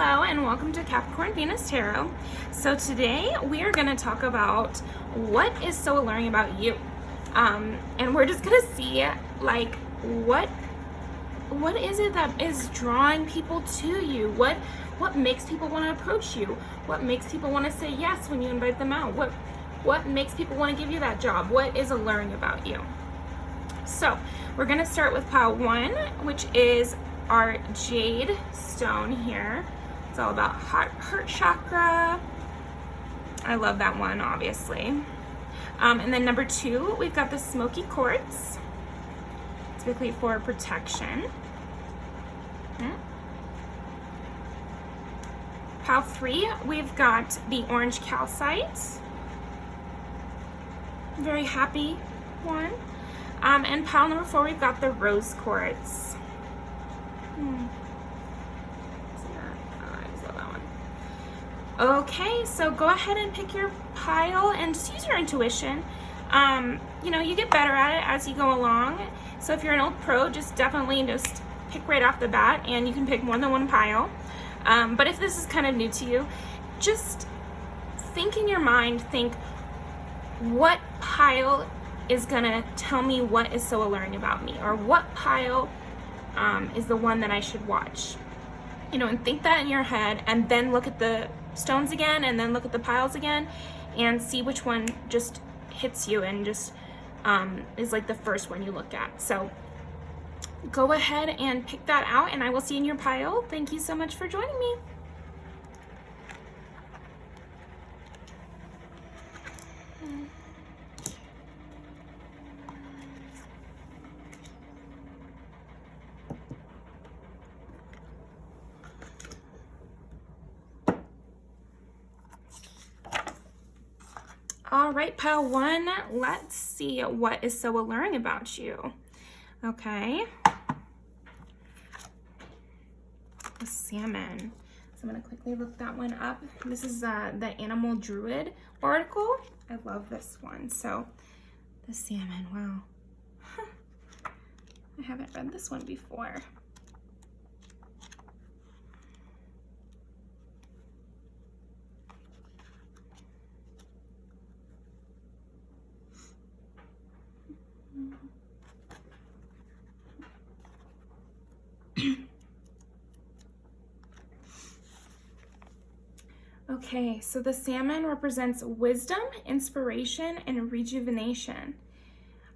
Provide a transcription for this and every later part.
Hello and welcome to Capricorn Venus Tarot. So today we are going to talk about what is so alluring about you. And we're just going to see like what is it that is drawing people to you? What makes people want to approach you? What makes people want to say yes when you invite them out? What makes people want to give you that job? What is alluring about you? So we're going to start with pile 1, which is our jade stone here. It's all about heart chakra. I love that one, obviously. And then number 2, we've got the smoky quartz, typically for protection. Pile 3, we've got the orange calcite. Very happy one. And pile number 4, we've got the rose quartz. I just love that one. Okay, so go ahead and pick your pile and just use your intuition. You get better at it as you go along. So if you're an old pro, just definitely just pick right off the bat, and you can pick more than one pile. But if this is kind of new to you, just think in your mind, think what pile is gonna tell me what is so alluring about me, or what pile is the one that I should watch. And think that in your head, and then look at the stones again, and then look at the piles again, and see which one just hits you and just is like the first one you look at. So go ahead and pick that out, and I will see you in your pile. Thank you so much for joining me. All right, pile 1, let's see what is so alluring about you. Okay. The salmon. So I'm going to quickly look that one up. This is the Animal Druid article. I love this one. So the salmon, wow. I haven't read this one before. Okay, so the salmon represents wisdom, inspiration, and rejuvenation.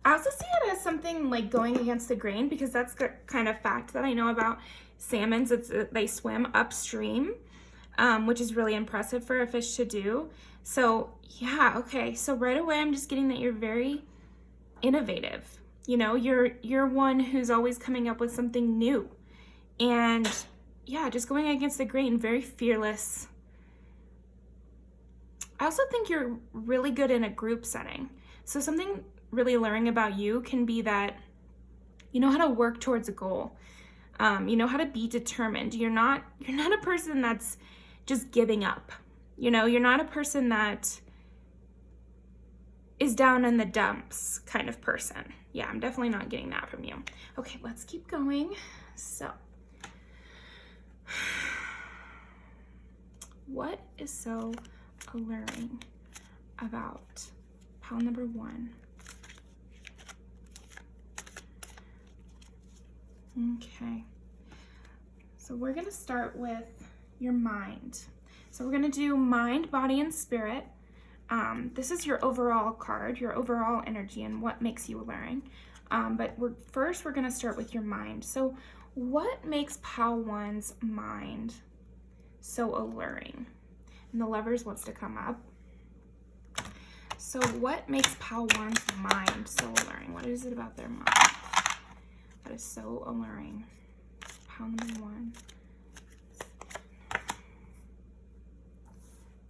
I also see it as something like going against the grain, because that's the kind of fact that I know about salmons. They swim upstream, which is really impressive for a fish to do. So yeah, okay, so right away I'm just getting that you're very innovative. You're one who's always coming up with something new. And yeah, just going against the grain, very fearless. I also think you're really good in a group setting. So something really alluring about you can be that you know how to work towards a goal. You know how to be determined. You're not a person that's just giving up. You're not a person that is down in the dumps kind of person. Yeah, I'm definitely not getting that from you. Okay, let's keep going. So, what is so alluring about pile number 1? Okay, so we're gonna start with your mind. So we're gonna do mind, body, and spirit. This is your overall card, your overall energy, and what makes you alluring. But first we're gonna start with your mind. So what makes pile 1's mind so alluring? And the Lovers wants to come up. So what makes pile 1's mind so alluring? What is it about their mind that is so alluring? Pile number 1.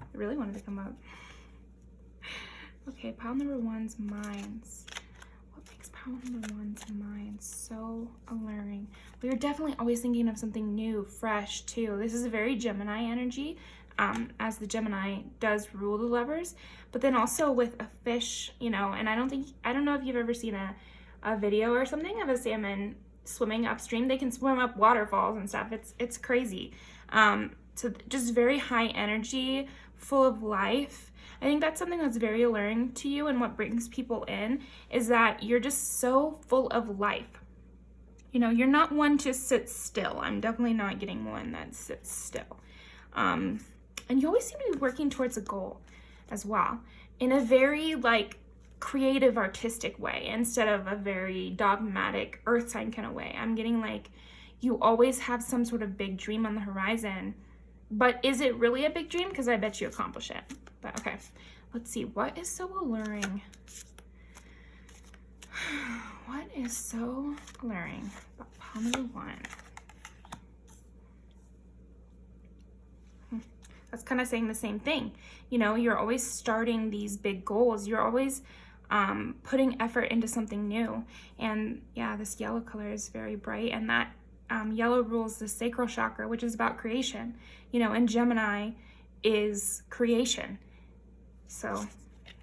I really wanted to come up. Okay, pile number 1's minds. What makes pile number 1's mind so alluring? Well, you're definitely always thinking of something new, fresh, too. This is a very Gemini energy. As the Gemini does rule the Lovers, but then also with a fish, and I don't know if you've ever seen a video or something of a salmon swimming upstream. They can swim up waterfalls and stuff. It's crazy. So just very high energy, full of life. I think that's something that's very alluring to you, and what brings people in is that you're just so full of life. You know, you're not one to sit still. I'm definitely not getting one that sits still. And you always seem to be working towards a goal as well, in a very like creative, artistic way, instead of a very dogmatic earth sign kind of way. I'm getting like you always have some sort of big dream on the horizon. But is it really a big dream? Because I bet you accomplish it. But okay, let's see. What is so alluring? What is so alluring about pile number 1? That's kind of saying the same thing. You know, you're always starting these big goals. You're always putting effort into something new. And yeah, this yellow color is very bright, and that yellow rules the sacral chakra, which is about creation. You know, and Gemini is creation. So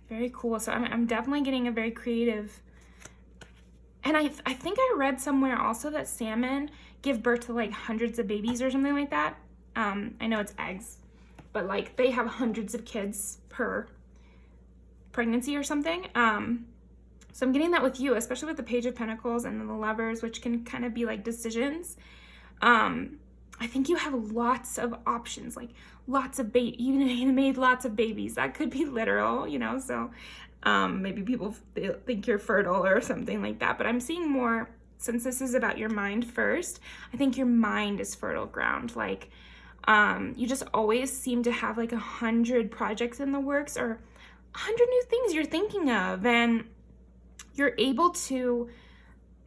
very cool. So I'm definitely getting a very creative. And I think I read somewhere also that salmon give birth to like hundreds of babies or something like that. I know it's eggs, but like they have hundreds of kids per pregnancy or something. So I'm getting that with you, especially with the Page of Pentacles and then the Lovers, which can kind of be like decisions. I think you have lots of options, like lots of you made lots of babies. That could be literal, you know, so maybe people think you're fertile or something like that. But I'm seeing more, since this is about your mind first, I think your mind is fertile ground. Like you just always seem to have like 100 projects in the works, or 100 new things you're thinking of, and you're able to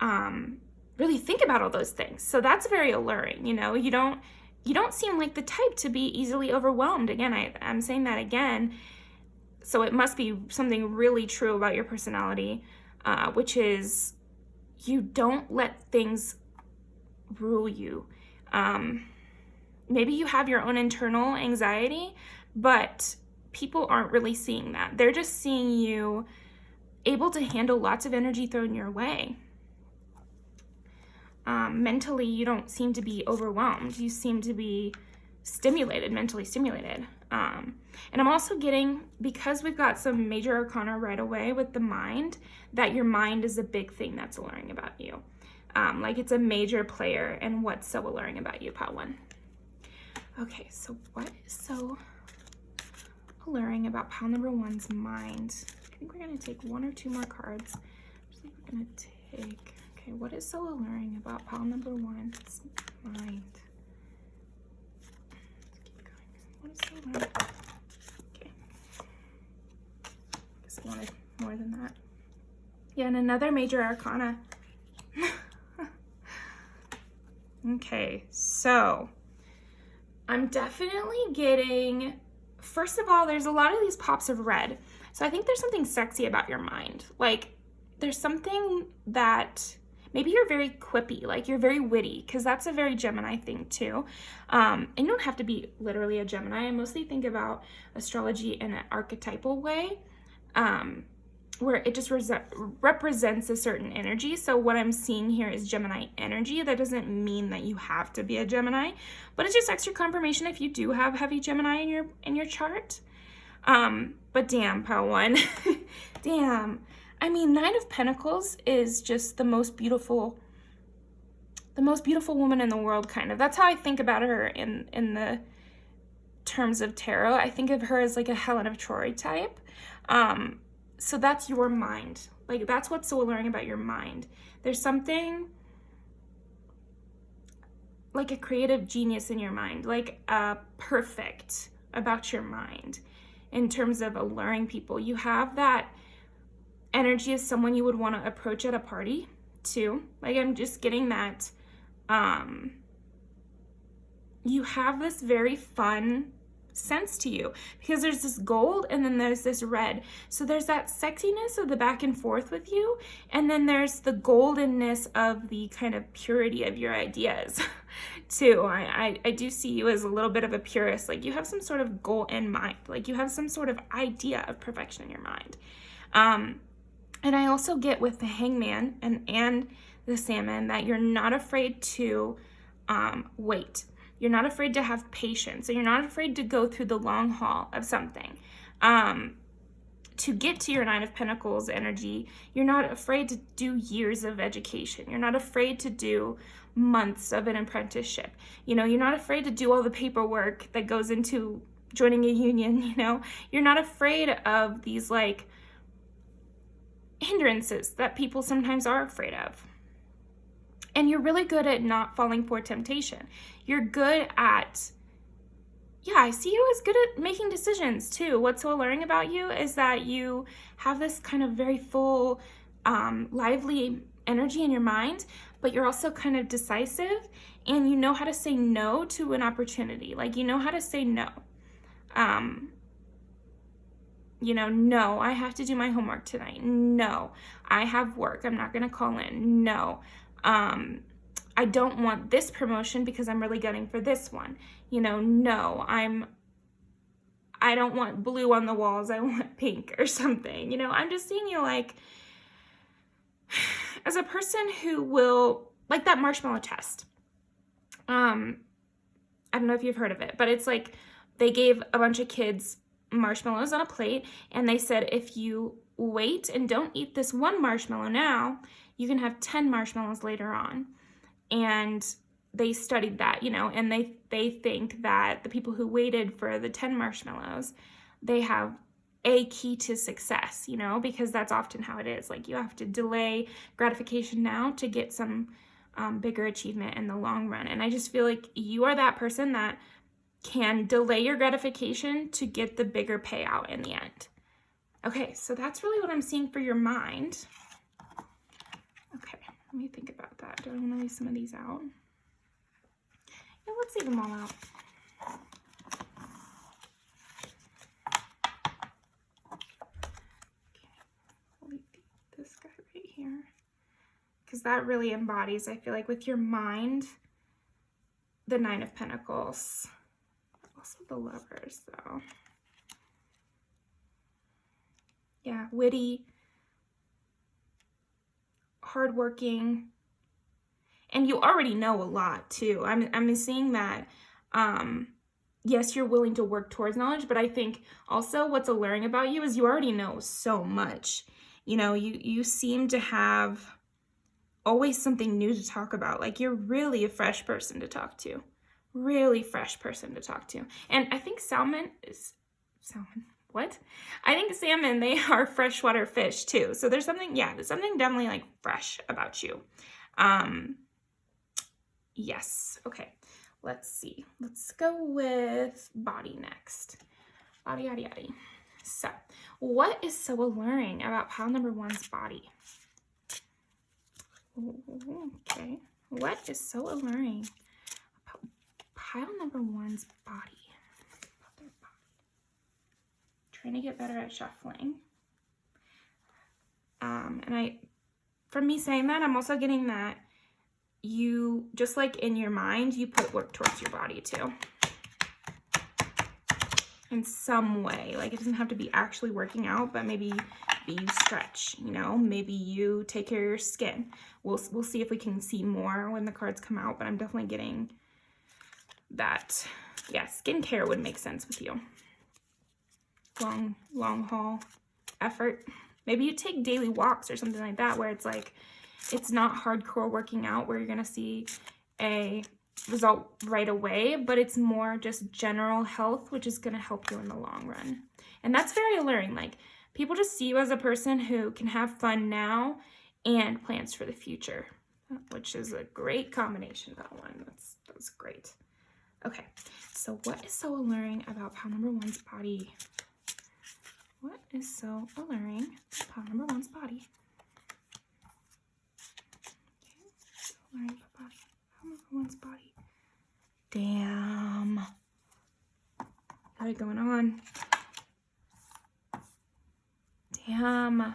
really think about all those things. So that's very alluring. You know, you don't seem like the type to be easily overwhelmed. Again, I'm saying that again. So it must be something really true about your personality, which is you don't let things rule you. Maybe you have your own internal anxiety, but people aren't really seeing that. They're just seeing you able to handle lots of energy thrown your way. Mentally, you don't seem to be overwhelmed. You seem to be stimulated, mentally stimulated. And I'm also getting, because we've got some major arcana right away with the mind, that your mind is a big thing that's alluring about you. Like it's a major player in what's so alluring about you, pile 1. Okay, so what is so alluring about pile number 1's mind? I think we're going to take 1 or 2 more cards. I think we're going to take, okay, what is so alluring about pile number 1's mind? Let's keep going. What is so alluring? Okay. Guess I wanted more than that. Yeah, and another major arcana. Okay, so I'm definitely getting, first of all, there's a lot of these pops of red. So I think there's something sexy about your mind. Like there's something that maybe you're very quippy, like you're very witty, because that's a very Gemini thing too. And you don't have to be literally a Gemini. I mostly think about astrology in an archetypal way, where it just represents a certain energy. So what I'm seeing here is Gemini energy. That doesn't mean that you have to be a Gemini, but it's just extra confirmation if you do have heavy Gemini in your chart. But damn, pile 1, damn. I mean, 9 of Pentacles is just the most beautiful woman in the world, kind of. That's how I think about her in the terms of tarot. I think of her as like a Helen of Troy type. So that's your mind. Like that's what's so alluring about your mind. There's something like a creative genius in your mind, like perfect about your mind in terms of alluring people. You have that energy of someone you would want to approach at a party too. Like I'm just getting that you have this very fun sense to you, because there's this gold and then there's this red. So there's that sexiness of the back and forth with you, and then there's the goldenness of the kind of purity of your ideas too. I do see you as a little bit of a purist. Like you have some sort of goal in mind, like you have some sort of idea of perfection in your mind. And I also get with the Hangman and the Salmon that you're not afraid to wait. You're not afraid to have patience. So you're not afraid to go through the long haul of something. To get to your Nine of Pentacles energy, you're not afraid to do years of education. You're not afraid to do months of an apprenticeship. You know, you're not afraid to do all the paperwork that goes into joining a union, you know. You're not afraid of these like hindrances that people sometimes are afraid of. And you're really good at not falling for temptation. You're good at, yeah, I see you as good at making decisions too. What's so alluring about you is that you have this kind of very full, lively energy in your mind, but you're also kind of decisive, and you know how to say no to an opportunity. Like, you know how to say no. You know, no, I have to do my homework tonight. No, I have work. I'm not going to call in. No, I don't want this promotion because I'm really gunning for this one. You know, no, I don't want blue on the walls. I want pink or something. You know, I'm just seeing you like as a person who will, like that marshmallow test. I don't know if you've heard of it, but it's like they gave a bunch of kids marshmallows on a plate, and they said, if you wait and don't eat this one marshmallow now, you can have 10 marshmallows later on. And they studied that, you know, and they think that the people who waited for the 10 marshmallows, they have a key to success, you know, because that's often how it is. Like, you have to delay gratification now to get some bigger achievement in the long run. And I just feel like you are that person that can delay your gratification to get the bigger payout in the end. Okay, so that's really what I'm seeing for your mind. Okay, let me think about that. Do I want to leave some of these out? Yeah, let's leave them all out. Okay, I'll leave this guy right here. Because that really embodies, I feel like, with your mind, the Nine of Pentacles. Also the Lovers, though. Yeah, witty, hardworking, and you already know a lot too. I'm seeing that. Yes, you're willing to work towards knowledge, but I think also what's alluring about you is you already know so much. You know, you seem to have always something new to talk about. Like, you're really a fresh person to talk to. Really fresh person to talk to. And I think salmon, what? I think salmon, they are freshwater fish too. So there's something, yeah, there's something definitely like fresh about you. Yes. Okay. Let's see. Let's go with body next. Body, yada, yada. So what is so alluring about pile number one's body? Okay. What is so alluring about pile number one's body? Trying to get better at shuffling. And from me saying that, I'm also getting that you, just like in your mind, you put work towards your body too. In some way. Like, it doesn't have to be actually working out, but maybe you stretch, you know, maybe you take care of your skin. We'll see if we can see more when the cards come out, but I'm definitely getting that, yeah, skincare would make sense with you. Long haul effort. Maybe you take daily walks or something like that, where it's like, it's not hardcore working out where you're gonna see a result right away, but it's more just general health, which is gonna help you in the long run. And that's very alluring. Like, people just see you as a person who can have fun now and plans for the future, which is a great combination, that one. That's great. Okay, so what is so alluring about pile number one's body? What is so alluring about pile number one's body? Okay, so alluring about body. Pile number one's body. Damn. Got it going on. Damn.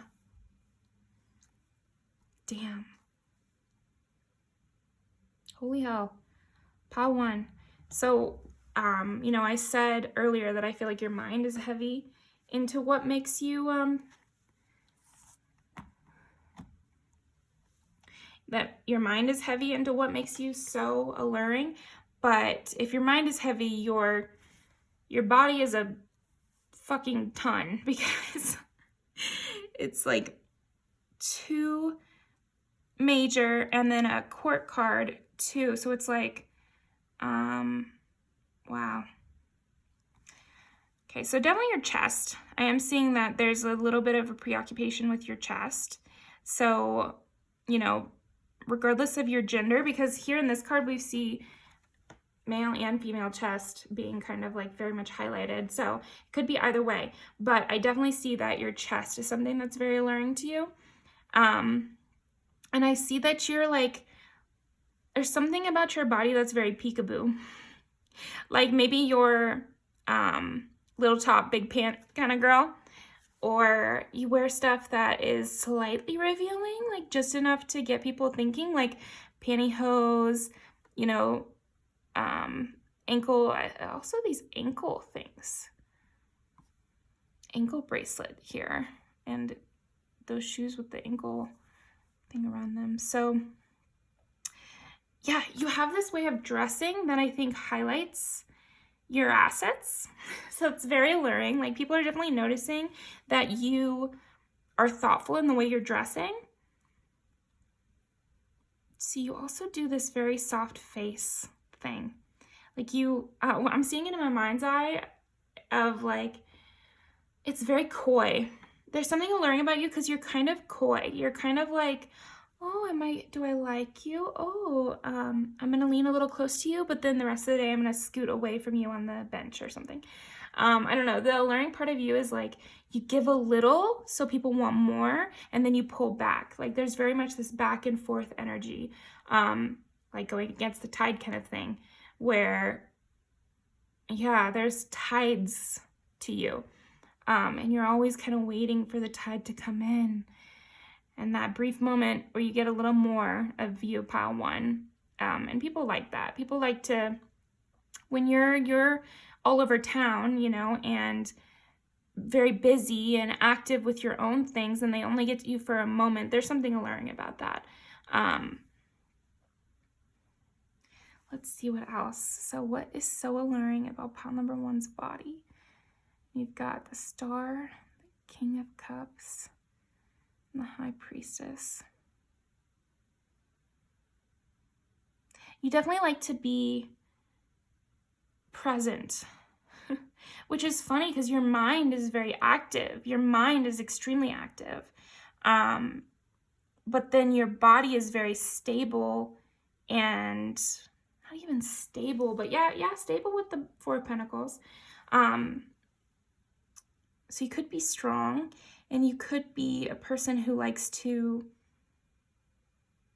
Damn. Holy hell. Pile one. So, you know, I said earlier that I feel like your mind is heavy into what makes you, that your mind is heavy into what makes you so alluring, But if your mind is heavy, your body is a fucking ton, because it's like 2 major and then a court card too. So it's like, wow. Okay, so definitely your chest. I am seeing that there's a little bit of a preoccupation with your chest. So, you know, regardless of your gender, because here in this card we see male and female chest being kind of like very much highlighted. So it could be either way, but I definitely see that your chest is something that's very alluring to you. And I see that you're like, there's something about your body that's very peekaboo. Like maybe you're little top, big pant kind of girl, or you wear stuff that is slightly revealing, like just enough to get people thinking, like pantyhose, you know, ankle, also these ankle things, ankle bracelet here, and those shoes with the ankle thing around them. So yeah, you have this way of dressing that I think highlights your assets. So it's very alluring. Like people are definitely noticing that you are thoughtful in the way you're dressing. See, you also do this very soft face thing. Like you, I'm seeing it in my mind's eye of like, it's very coy. There's something alluring about you because you're kind of coy. You're kind of like, oh, do I like you? Oh, I'm gonna lean a little close to you, but then the rest of the day I'm gonna scoot away from you on the bench or something. I don't know. The alluring part of you is like, you give a little so people want more, and then you pull back. Like there's very much this back and forth energy, like going against the tide kind of thing, where, yeah, there's tides to you. And you're always kind of waiting for the tide to come in. And that brief moment where you get a little more of you, pile one. And people like that. People like to, when you're all over town, you know, and very busy and active with your own things, and they only get to you for a moment, there's something alluring about that. Let's see what else. So what is so alluring about pile number 1's body? You've got the Star, the King of Cups, and the High Priestess. You definitely like to be present, which is funny because your mind is very active. Your mind is extremely active. But then your body is very stable, and not even stable, but yeah, stable with the 4 of Pentacles. So you could be strong, and you could be a person who likes to,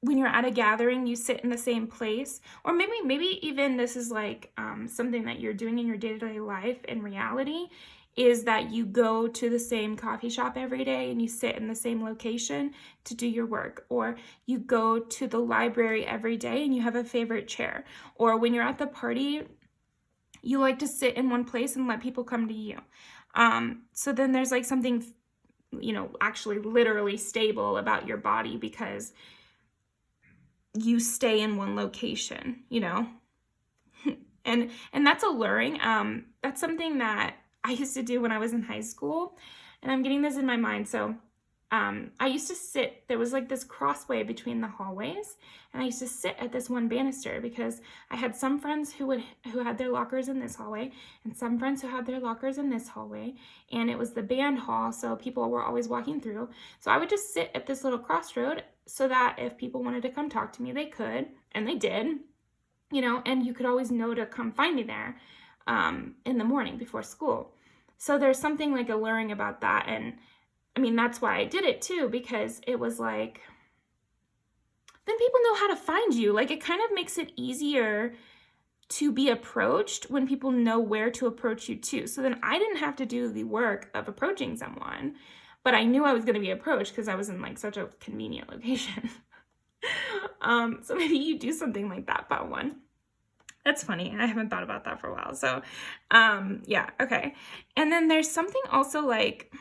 when you're at a gathering, you sit in the same place. Or maybe even this is like something that you're doing in your day-to-day life in reality, is that you go to the same coffee shop every day and you sit in the same location to do your work. Or you go to the library every day and you have a favorite chair. Or when you're at the party, you like to sit in one place and let people come to you. So then there's like something, you know, actually literally stable about your body because you stay in one location, you know, and that's alluring. That's something that I used to do when I was in high school, and I'm getting this in my mind. So I used to sit, there was like this crossway between the hallways, and I used to sit at this one banister because I had some friends who had their lockers in this hallway, and some friends who had their lockers in this hallway, and it was the band hall, so people were always walking through. So I would just sit at this little crossroad so that if people wanted to come talk to me, they could, and they did, you know, and you could always know to come find me there in the morning before school. So there's something like alluring about that. And I mean, that's why I did it too, because it was like, then people know how to find you. Like it kind of makes it easier to be approached when people know where to approach you too. So then I didn't have to do the work of approaching someone, but I knew I was going to be approached because I was in like such a convenient location. So maybe you do something like that, pile one. That's funny. I haven't thought about that for a while. So, yeah. Okay. And then there's something also like,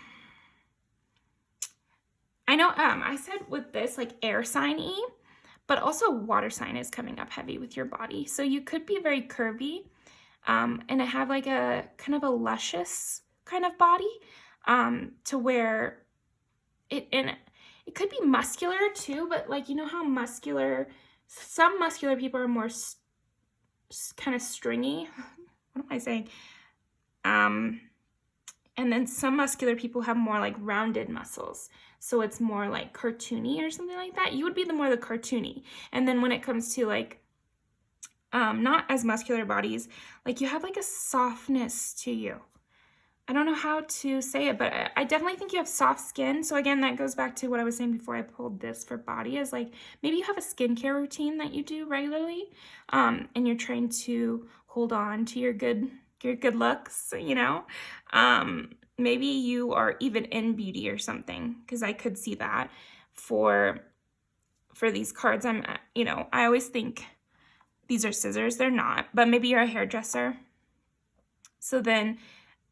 I know, I said with this, like air sign-y, but also water sign is coming up heavy with your body. So you could be very curvy and have like a kind of a luscious kind of body to where it could be muscular too, but like, you know how some muscular people are more kind of stringy. What am I saying? And then some muscular people have more like rounded muscles. So it's more like cartoony or something like that. You would be the cartoony. And then when it comes to like, not as muscular bodies, like you have like a softness to you. I don't know how to say it, but I definitely think you have soft skin. So again, that goes back to what I was saying before I pulled this for body, is like maybe you have a skincare routine that you do regularly, and you're trying to hold on to your good looks, you know. Maybe you are even in beauty or something, because I could see that for these cards. I always think these are scissors. They're not, but maybe you're a hairdresser. So then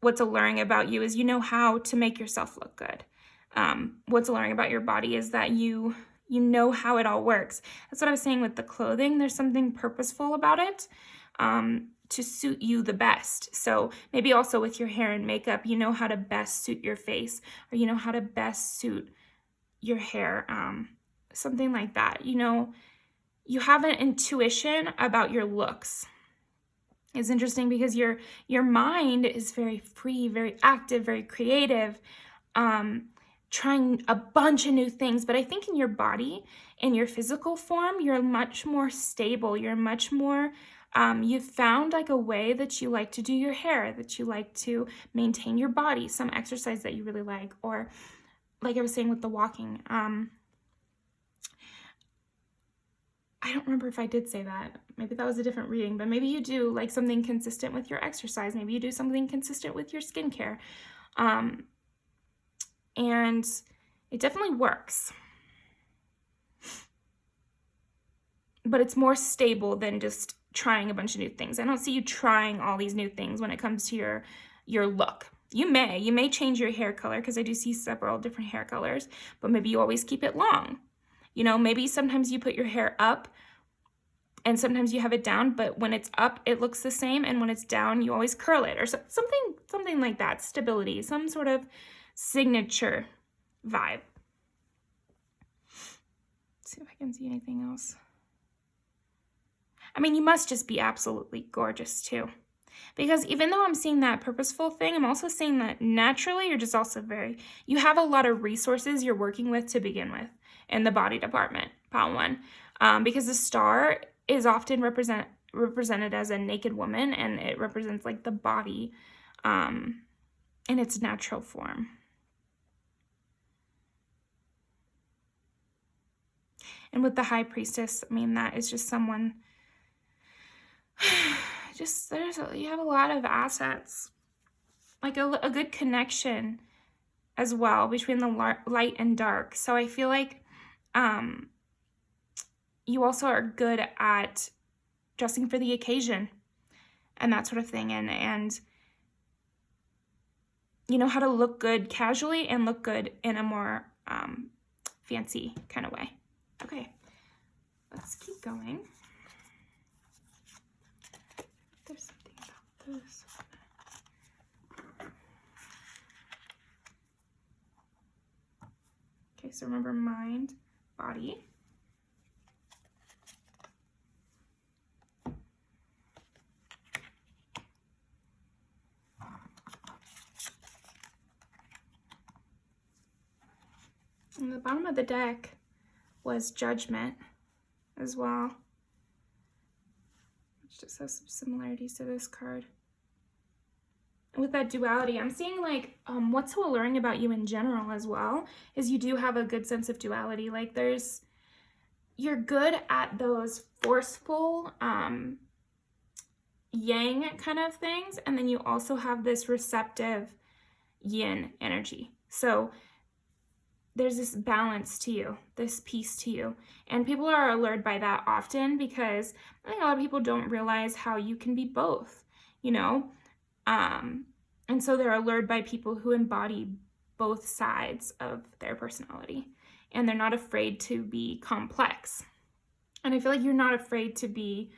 what's alluring about you is you know how to make yourself look good. What's alluring about your body is that you know how it all works. That's what I was saying with the clothing. There's something purposeful about it to suit you the best. So maybe also with your hair and makeup, you know how to best suit your face, or you know how to best suit your hair, something like that. You know, you have an intuition about your looks. It's interesting because your mind is very free, very active, very creative, trying a bunch of new things. But I think in your body, in your physical form, you're much more stable. You're much more, you've found like a way that you like to do your hair, that you like to maintain your body, some exercise that you really like, or like I was saying with the walking. I don't remember if I did say that. Maybe that was a different reading, but maybe you do like something consistent with your exercise. Maybe you do something consistent with your skincare. And it definitely works. But it's more stable than just trying a bunch of new things. I don't see you trying all these new things when it comes to your look. You may change your hair color, because I do see several different hair colors, but maybe you always keep it long. You know, maybe sometimes you put your hair up and sometimes you have it down, but when it's up, it looks the same. And when it's down, you always curl it, or something like that. Stability, some sort of signature vibe. Let's see if I can see anything else. I mean, you must just be absolutely gorgeous too. Because even though I'm seeing that purposeful thing, I'm also seeing that naturally you're just also you have a lot of resources you're working with to begin with in the body department, pile one. Because the star is often represented as a naked woman, and it represents like the body in its natural form. And with the High Priestess, I mean, that is just someone, you have a lot of assets, like a good connection as well between the light and dark. So I feel like you also are good at dressing for the occasion and that sort of thing, and you know how to look good casually and look good in a more fancy kind of way. Okay, let's keep going. There's something about this. Okay, so remember mind, body. And the bottom of the deck was Judgment as well, which just has some similarities to this card. And with that duality, I'm seeing like what's so alluring about you in general as well is you do have a good sense of duality. Like you're good at those forceful yang kind of things, and then you also have this receptive yin energy. So there's this balance to you, this peace to you. And people are allured by that often, because I think a lot of people don't realize how you can be both, you know? And so they're allured by people who embody both sides of their personality, and they're not afraid to be complex. And I feel like you're not afraid to be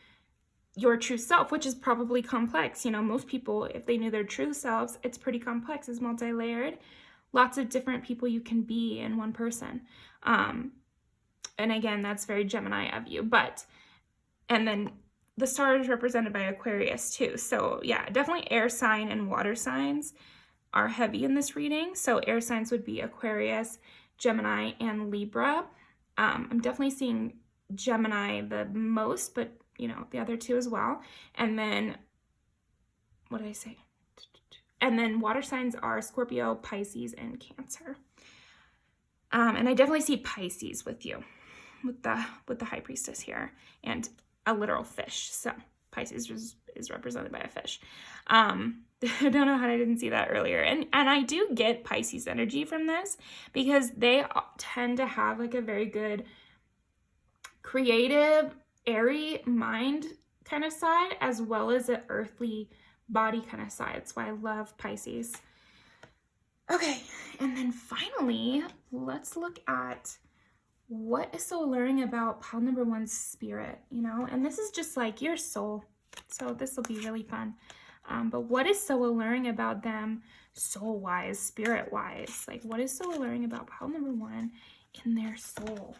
your true self, which is probably complex. You know, most people, if they knew their true selves, it's pretty complex. It's multi-layered. Lots of different people you can be in one person. And again, that's very Gemini of you. And then the star is represented by Aquarius too. So yeah, definitely air sign and water signs are heavy in this reading. So air signs would be Aquarius, Gemini, and Libra. I'm definitely seeing Gemini the most, but you know, the other two as well. And then, what did I say? And then water signs are Scorpio, Pisces, and Cancer. And I definitely see Pisces with you, with the High Priestess here, and a literal fish. So Pisces is represented by a fish. I don't know how I didn't see that earlier. And I do get Pisces energy from this because they tend to have like a very good creative, airy mind kind of side, as well as an earthly body kind of side. That's why I love Pisces. Okay, and then finally, let's look at what is so alluring about pile number one's spirit, you know? And this is just like your soul. So this will be really fun. But what is so alluring about them soul-wise, spirit-wise? Like, what is so alluring about pile number one in their soul?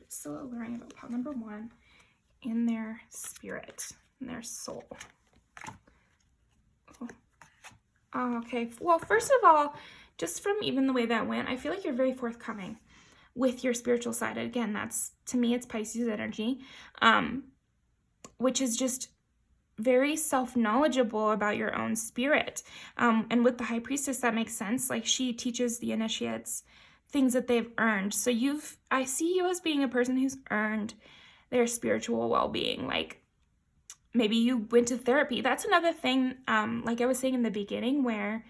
So alluring about pile number one in their spirit, in their soul. Oh, okay. Well, first of all, just from even the way that went, I feel like you're very forthcoming with your spiritual side. Again, that's, to me, it's Pisces energy, which is just very self-knowledgeable about your own spirit. And with the High Priestess, that makes sense. Like, she teaches the initiates things that they've earned. So I see you as being a person who's earned their spiritual well-being. Like, maybe you went to therapy. That's another thing, like I was saying in the beginning, where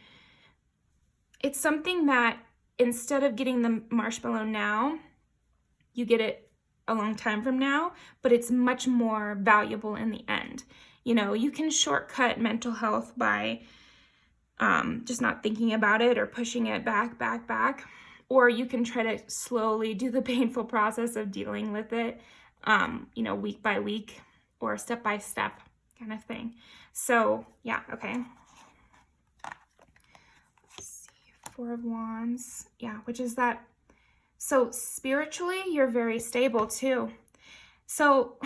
it's something that instead of getting the marshmallow now, you get it a long time from now, but it's much more valuable in the end. You know, you can shortcut mental health by just not thinking about it or pushing it back. Or you can try to slowly do the painful process of dealing with it, you know, week by week or step by step kind of thing. So yeah, okay. Let's see, Four of Wands. Yeah, which is that. So spiritually, you're very stable too. So,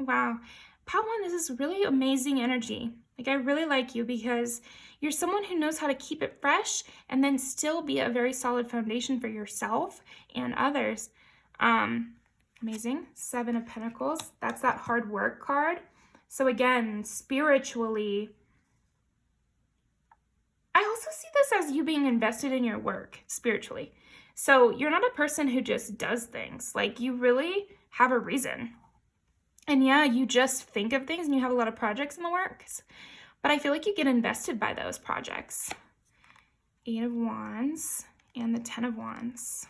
wow. Pile one, this is really amazing energy. Like, I really like you because you're someone who knows how to keep it fresh and then still be a very solid foundation for yourself and others. Amazing. Seven of Pentacles. That's that hard work card. So again, spiritually, I also see this as you being invested in your work spiritually. So you're not a person who just does things. Like, you really have a reason. And yeah, you just think of things and you have a lot of projects in the works. But I feel like you get invested by those projects. Eight of Wands and the 10 of Wands.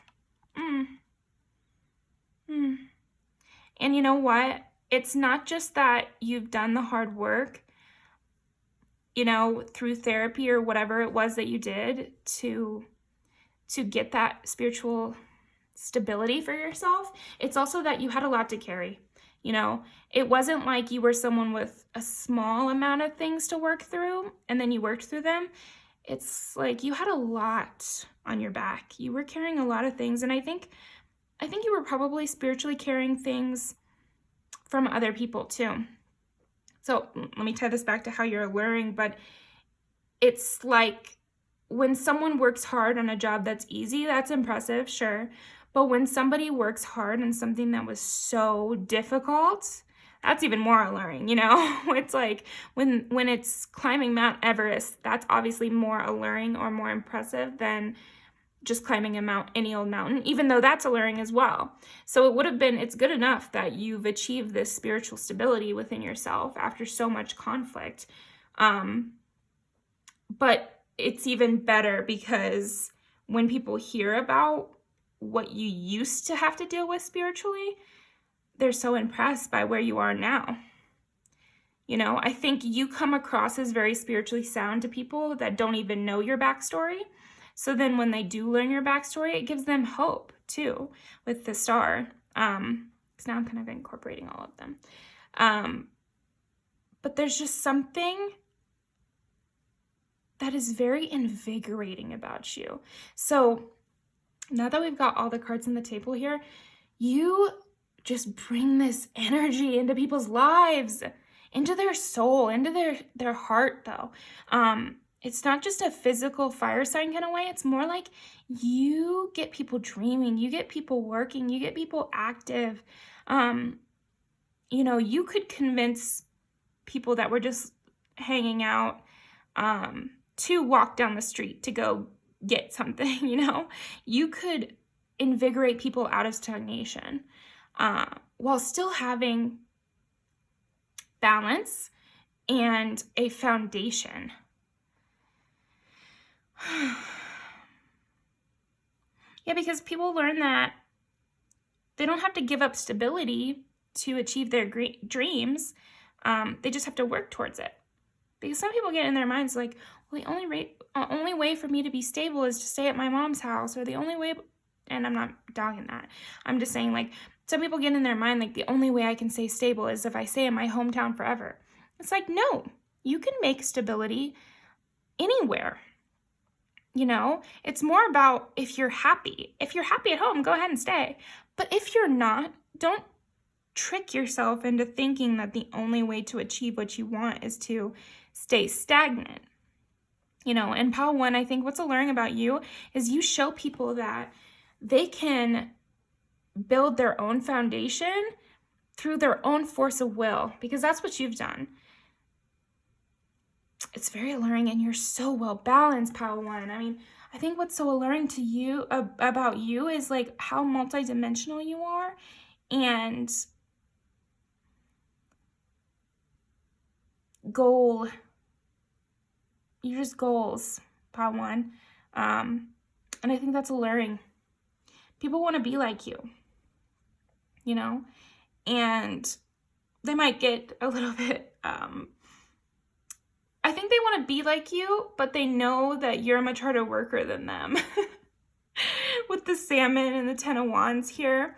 And you know what? It's not just that you've done the hard work, you know, through therapy or whatever it was that you did to get that spiritual stability for yourself. It's also that you had a lot to carry. You know, it wasn't like you were someone with a small amount of things to work through and then you worked through them. It's like you had a lot on your back. You were carrying a lot of things. And I think you were probably spiritually carrying things from other people too. So let me tie this back to how you're alluring, but it's like when someone works hard on a job that's easy, that's impressive, sure. But when somebody works hard on something that was so difficult, that's even more alluring, you know? It's like when it's climbing Mount Everest, that's obviously more alluring or more impressive than just climbing any old mountain, even though that's alluring as well. So it's good enough that you've achieved this spiritual stability within yourself after so much conflict. But it's even better because when people hear about what you used to have to deal with spiritually, they're so impressed by where you are now. You know, I think you come across as very spiritually sound to people that don't even know your backstory. So then when they do learn your backstory, it gives them hope too with the star. Because now I'm kind of incorporating all of them. But there's just something that is very invigorating about you. So now that we've got all the cards on the table here, you just bring this energy into people's lives, into their soul, into their heart though. It's not just a physical fire sign kind of way. It's more like you get people dreaming, you get people working, you get people active. You know, you could convince people that were just hanging out to walk down the street to go get something, you know. You could invigorate people out of stagnation while still having balance and a foundation. Yeah, because people learn that they don't have to give up stability to achieve their dreams. They just have to work towards it. Because some people get in their minds like, well, the only way for me to be stable is to stay at my mom's house, or the only way, and I'm not dogging that. I'm just saying, like, some people get in their mind like the only way I can stay stable is if I stay in my hometown forever. It's like, no, you can make stability anywhere. You know, it's more about if you're happy. If you're happy at home, go ahead and stay. But if you're not, don't trick yourself into thinking that the only way to achieve what you want is to stay stagnant. You know, in Pile 1, I think what's alluring about you is you show people that they can build their own foundation through their own force of will, because that's what you've done. It's very alluring, and you're so well balanced, Pile 1. I mean, I think what's so alluring to you about you is like how multidimensional you are, and you're just goals, Pile 1. And I think that's alluring. People want to be like you, you know, and they might get a little bit, I think they want to be like you, but they know that you're a much harder worker than them. With the salmon and the 10 of Wands here,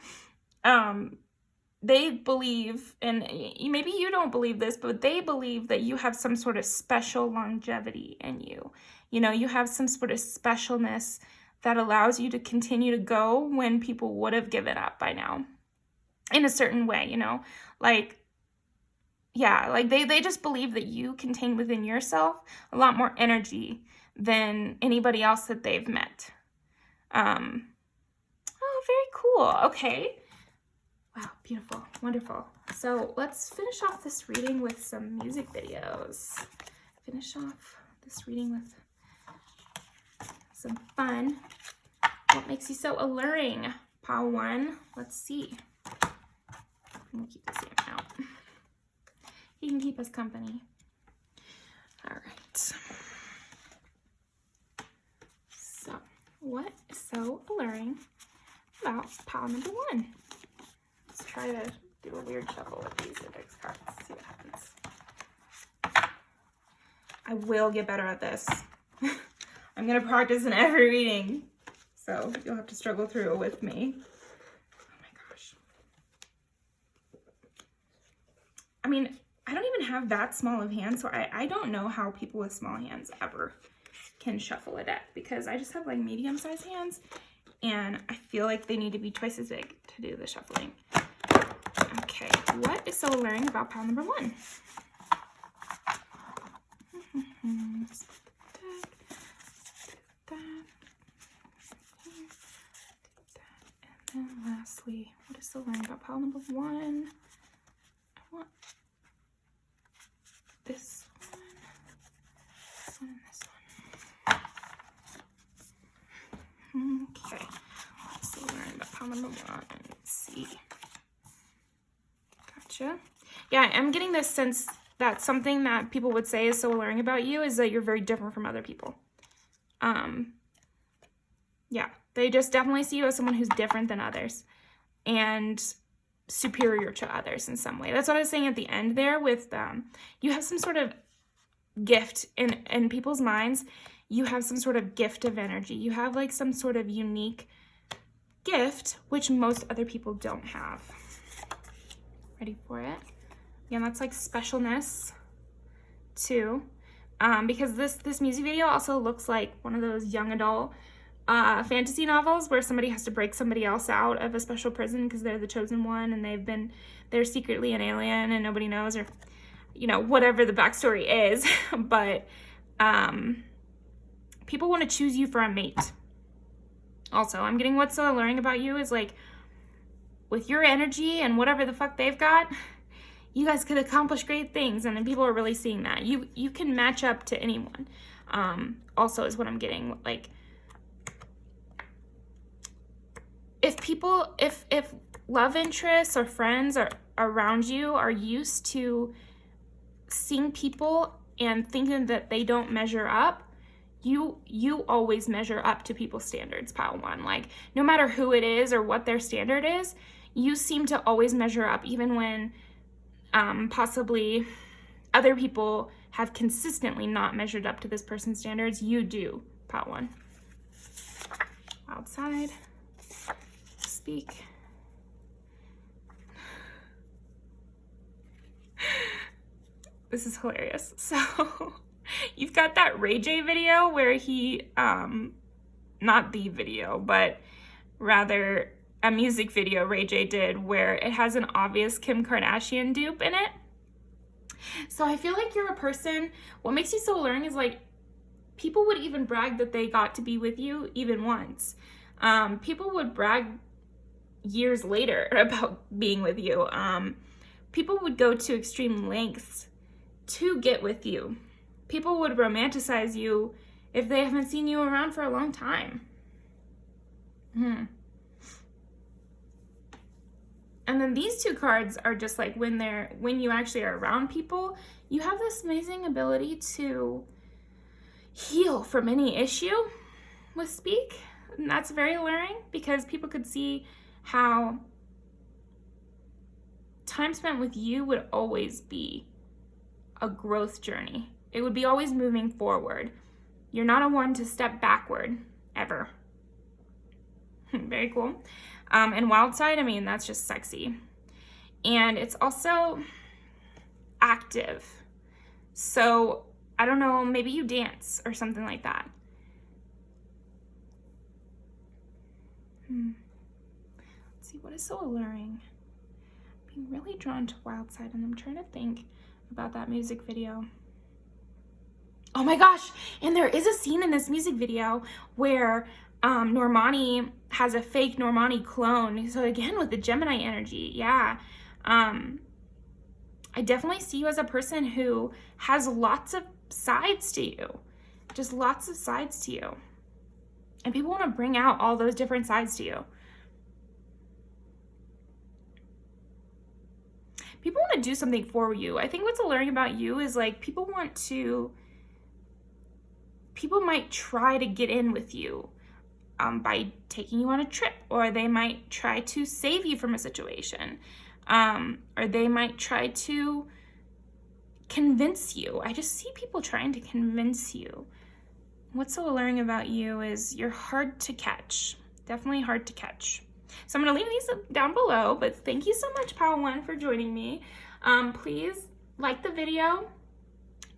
they believe, and maybe you don't believe this, but they believe that you have some sort of special longevity in you. You know, you have some sort of specialness that allows you to continue to go when people would have given up by now. In a certain way, you know, like, yeah, like they just believe that you contain within yourself a lot more energy than anybody else that they've met. Oh, very cool. Okay. Wow, beautiful, wonderful. So let's finish off this reading with some music videos. Finish off this reading with some fun. What makes you so alluring, Pile 1? Let's see. We'll keep this in out. He can keep us company. All right. So, what is so alluring about pile number 1? Let's try to do a weird shuffle with these index cards. See what happens. I will get better at this. I'm going to practice in every reading, so you'll have to struggle through it with me. Oh my gosh. I mean, I don't even have that small of hands, so I don't know how people with small hands ever can shuffle a deck, because I just have like medium-sized hands, and I feel like they need to be twice as big to do the shuffling. Okay, what is so alluring about pile number 1? And then lastly, what is so alluring about pile number 1? I want this one, and this one. Okay, let's see, learn about pile number 1. Let's see. Gotcha. Yeah, I'm getting this sense that something that people would say is so alluring about you is that you're very different from other people. Yeah, they just definitely see you as someone who's different than others. And superior to others in some way. That's what I was saying at the end there with, you have some sort of gift in people's minds. You have some sort of gift of energy. You have like some sort of unique gift, which most other people don't have. Ready for it? Again, that's like specialness too. Because this music video also looks like one of those young adult fantasy novels where somebody has to break somebody else out of a special prison because they're the chosen one and they're secretly an alien and nobody knows, or you know, whatever the backstory is. But people want to choose you for a mate. Also, I'm getting what's so alluring about you is like, with your energy and whatever the fuck they've got, you guys could accomplish great things, and then people are really seeing that. You can match up to anyone. Also is what I'm getting. Like, if love interests or friends are around you are used to seeing people and thinking that they don't measure up, you always measure up to people's standards, pile one. Like, no matter who it is or what their standard is, you seem to always measure up, even when possibly other people have consistently not measured up to this person's standards. You do, pile one. Outside. Speak. This is hilarious. So you've got that Ray J video where he, not the video, but rather a music video Ray J did where it has an obvious Kim Kardashian dupe in it. So I feel like you're a person, what makes you so alluring is like, people would even brag that they got to be with you even once. People would brag years later about being with you. People would go to extreme lengths to get with you. People would romanticize you if they haven't seen you around for a long time. And then these two cards are just like when you actually are around people, you have this amazing ability to heal from any issue with Speak. And that's very alluring because people could see how time spent with you would always be a growth journey. It would be always moving forward. You're not a one to step backward, ever. Very cool. And Wild Side, I mean, that's just sexy. And it's also active. So, I don't know, maybe you dance or something like that. Let's see, what is so alluring? I'm being really drawn to Wild Side, and I'm trying to think about that music video. Oh my gosh, and there is a scene in this music video where Normani has a fake Normani clone. So again, with the Gemini energy, yeah. I definitely see you as a person who has lots of sides to you. Just lots of sides to you. And people want to bring out all those different sides to you. People want to do something for you. I think what's alluring about you is like people might try to get in with you by taking you on a trip, or they might try to save you from a situation, or they might try to convince you. I just see people trying to convince you. What's so alluring about you is you're hard to catch. Definitely hard to catch. So I'm going to leave these down below, but thank you so much, Pile One, for joining me. Please like the video,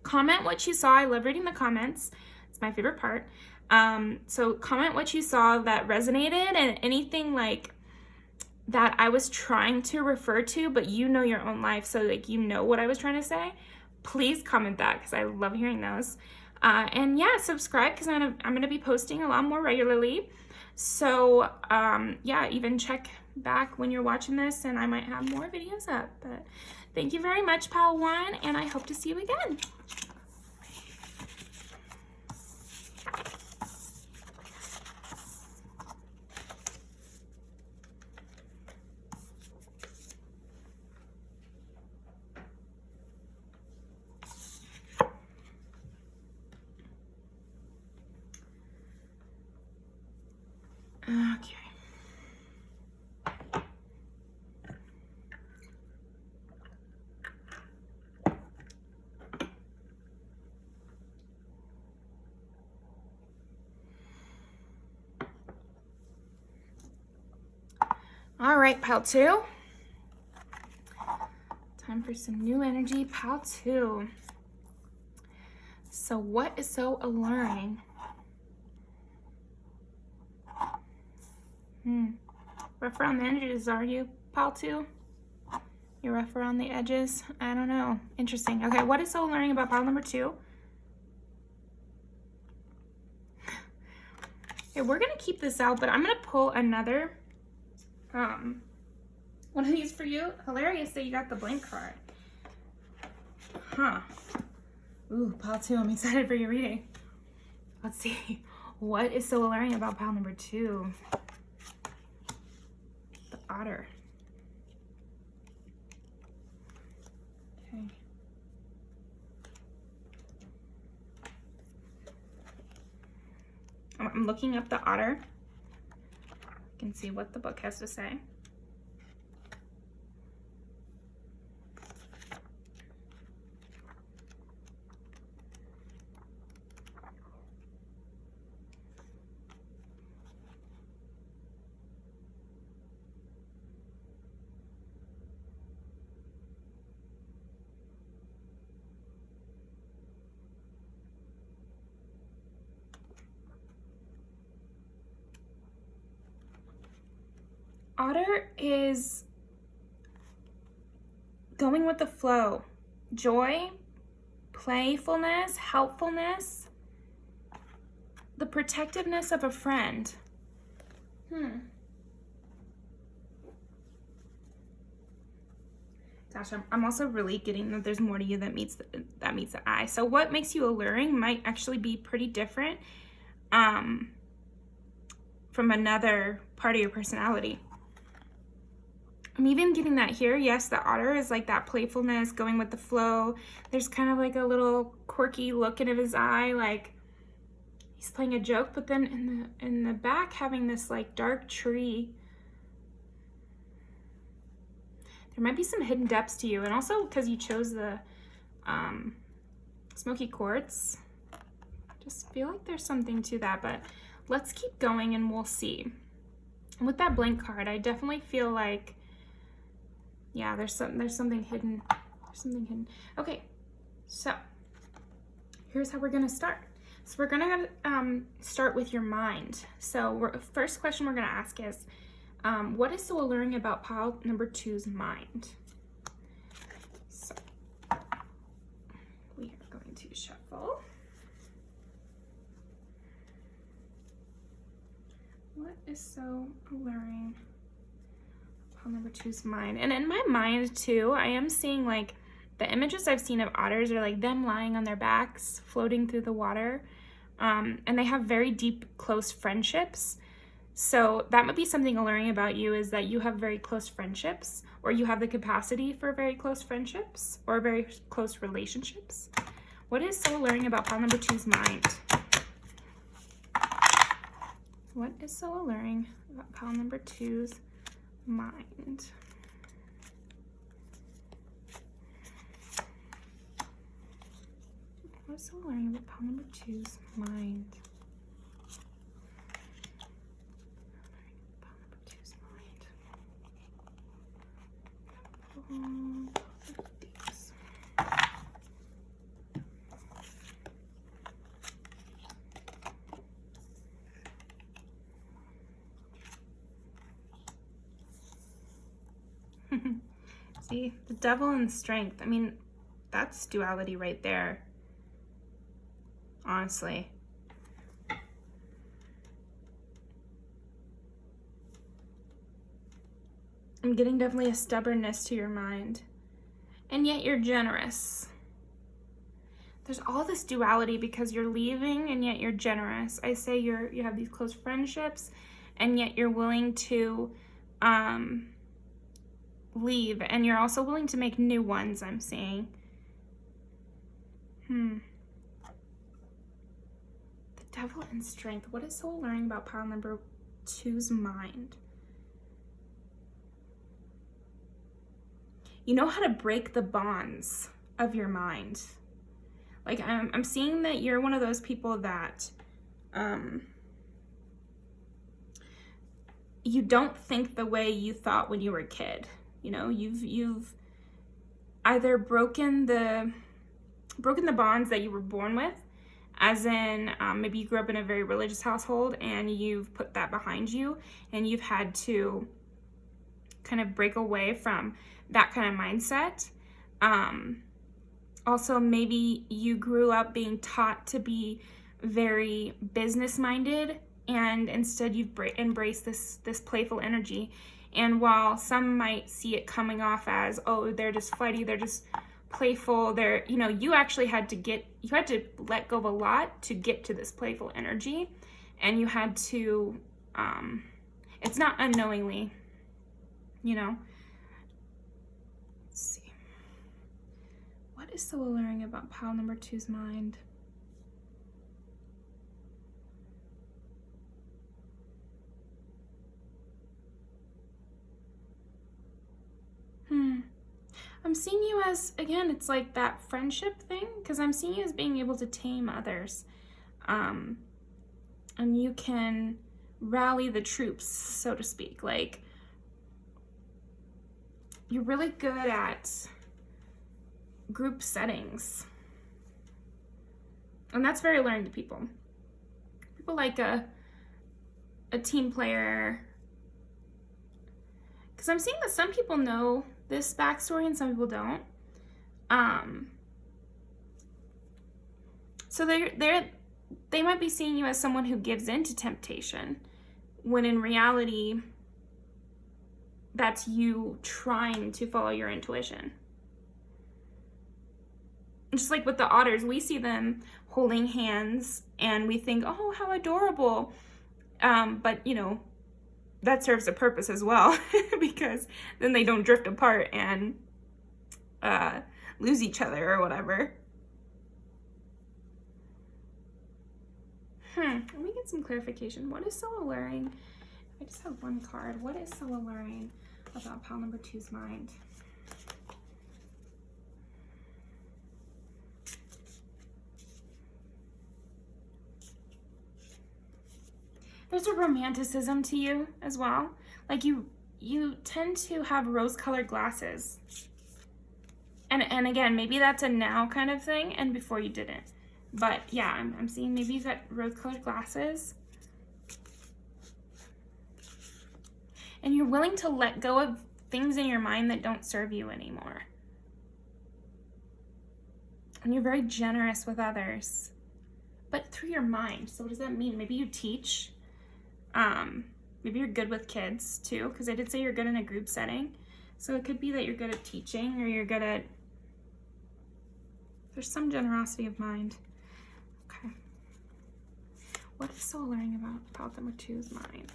comment what you saw. I love reading the comments. It's my favorite part. So comment what you saw that resonated, and anything like that I was trying to refer to, but you know your own life, so like you know what I was trying to say. Please comment that because I love hearing those. And yeah, subscribe because I'm gonna be posting a lot more regularly. So yeah, even check back when you're watching this, and I might have more videos up. But thank you very much, Pile One, and I hope to see you again. Okay. All right, pile 2. Time for some new energy, pile 2. So what is so alluring? Rough around the edges, are you, pile 2? You're rough around the edges? I don't know. Interesting. Okay, what is so alluring about pile number 2? Okay, we're gonna keep this out, but I'm gonna pull another one of these for you. Hilarious that you got the blank card. Huh. Ooh, pile 2, I'm excited for your reading. Let's see. What is so alluring about pile number 2? The otter. Okay. I'm looking up the otter. You can see what the book has to say. Otter is going with the flow. Joy, playfulness, helpfulness, the protectiveness of a friend. Gosh, I'm also really getting that there's more to you that meets the eye. So what makes you alluring might actually be pretty different from another part of your personality. I'm even getting that here. Yes, the otter is like that playfulness, going with the flow. There's kind of like a little quirky look in his eye, like he's playing a joke, but then in the back having this like dark tree. There might be some hidden depths to you, and also because you chose the smoky quartz, just feel like there's something to that, but let's keep going and we'll see. And with that blank card, I definitely feel like, yeah, there's something hidden. There's something hidden. Okay, so here's how we're gonna start. So we're gonna start with your mind. So first question we're gonna ask is, what is so alluring about pile number 2's mind? So we are going to shuffle. What is so alluring about pile number 2's mind? And in my mind too, I am seeing like the images I've seen of otters are like them lying on their backs, floating through the water. And they have very deep, close friendships. So that might be something alluring about you, is that you have very close friendships, or you have the capacity for very close friendships or very close relationships. What is so alluring about pile number 2's mind? What is so alluring about pile number 2's mind? What is so alluring about pile number 2's mind? See, the devil and strength. I mean, that's duality right there. Honestly. I'm getting definitely a stubbornness to your mind. And yet you're generous. There's all this duality because you're leaving and yet you're generous. I say you have these close friendships and yet you're willing to leave, and you're also willing to make new ones, I'm seeing. The devil and strength. What is so alluring about pile number 2's mind? You know how to break the bonds of your mind. Like I'm seeing that you're one of those people that you don't think the way you thought when you were a kid. You know, you've either broken the bonds that you were born with, as in maybe you grew up in a very religious household and you've put that behind you, and you've had to kind of break away from that kind of mindset. Also, maybe you grew up being taught to be very business-minded, and instead you've embraced this playful energy. And while some might see it coming off as, oh, they're just flighty, they're just playful, they're, you know, you actually had to let go of a lot to get to this playful energy, and you had to, it's not unknowingly, you know. Let's see. What is so alluring about pile number 2's mind? I'm seeing you as, again, it's like that friendship thing, because I'm seeing you as being able to tame others. And you can rally the troops, so to speak. Like, you're really good at group settings. And that's very alluring to people. People like a team player. Because I'm seeing that some people know this backstory and some people don't. So they might be seeing you as someone who gives in to temptation, when in reality, that's you trying to follow your intuition. Just like with the otters, we see them holding hands and we think, oh, how adorable. But, you know, that serves a purpose as well, because then they don't drift apart and lose each other or whatever. Let me get some clarification. What is so alluring? I just have one card. What is so alluring about pile number 2's mind? There's a romanticism to you as well. Like you tend to have rose-colored glasses. And again, maybe that's a now kind of thing, and before you didn't. But yeah, I'm seeing maybe you've got rose-colored glasses. And you're willing to let go of things in your mind that don't serve you anymore. And you're very generous with others, but through your mind. So what does that mean? Maybe you teach. Maybe you're good with kids too, because I did say you're good in a group setting. So it could be that you're good at teaching, or you're good at, there's some generosity of mind. Okay. What is so alluring about pile number 2's mind?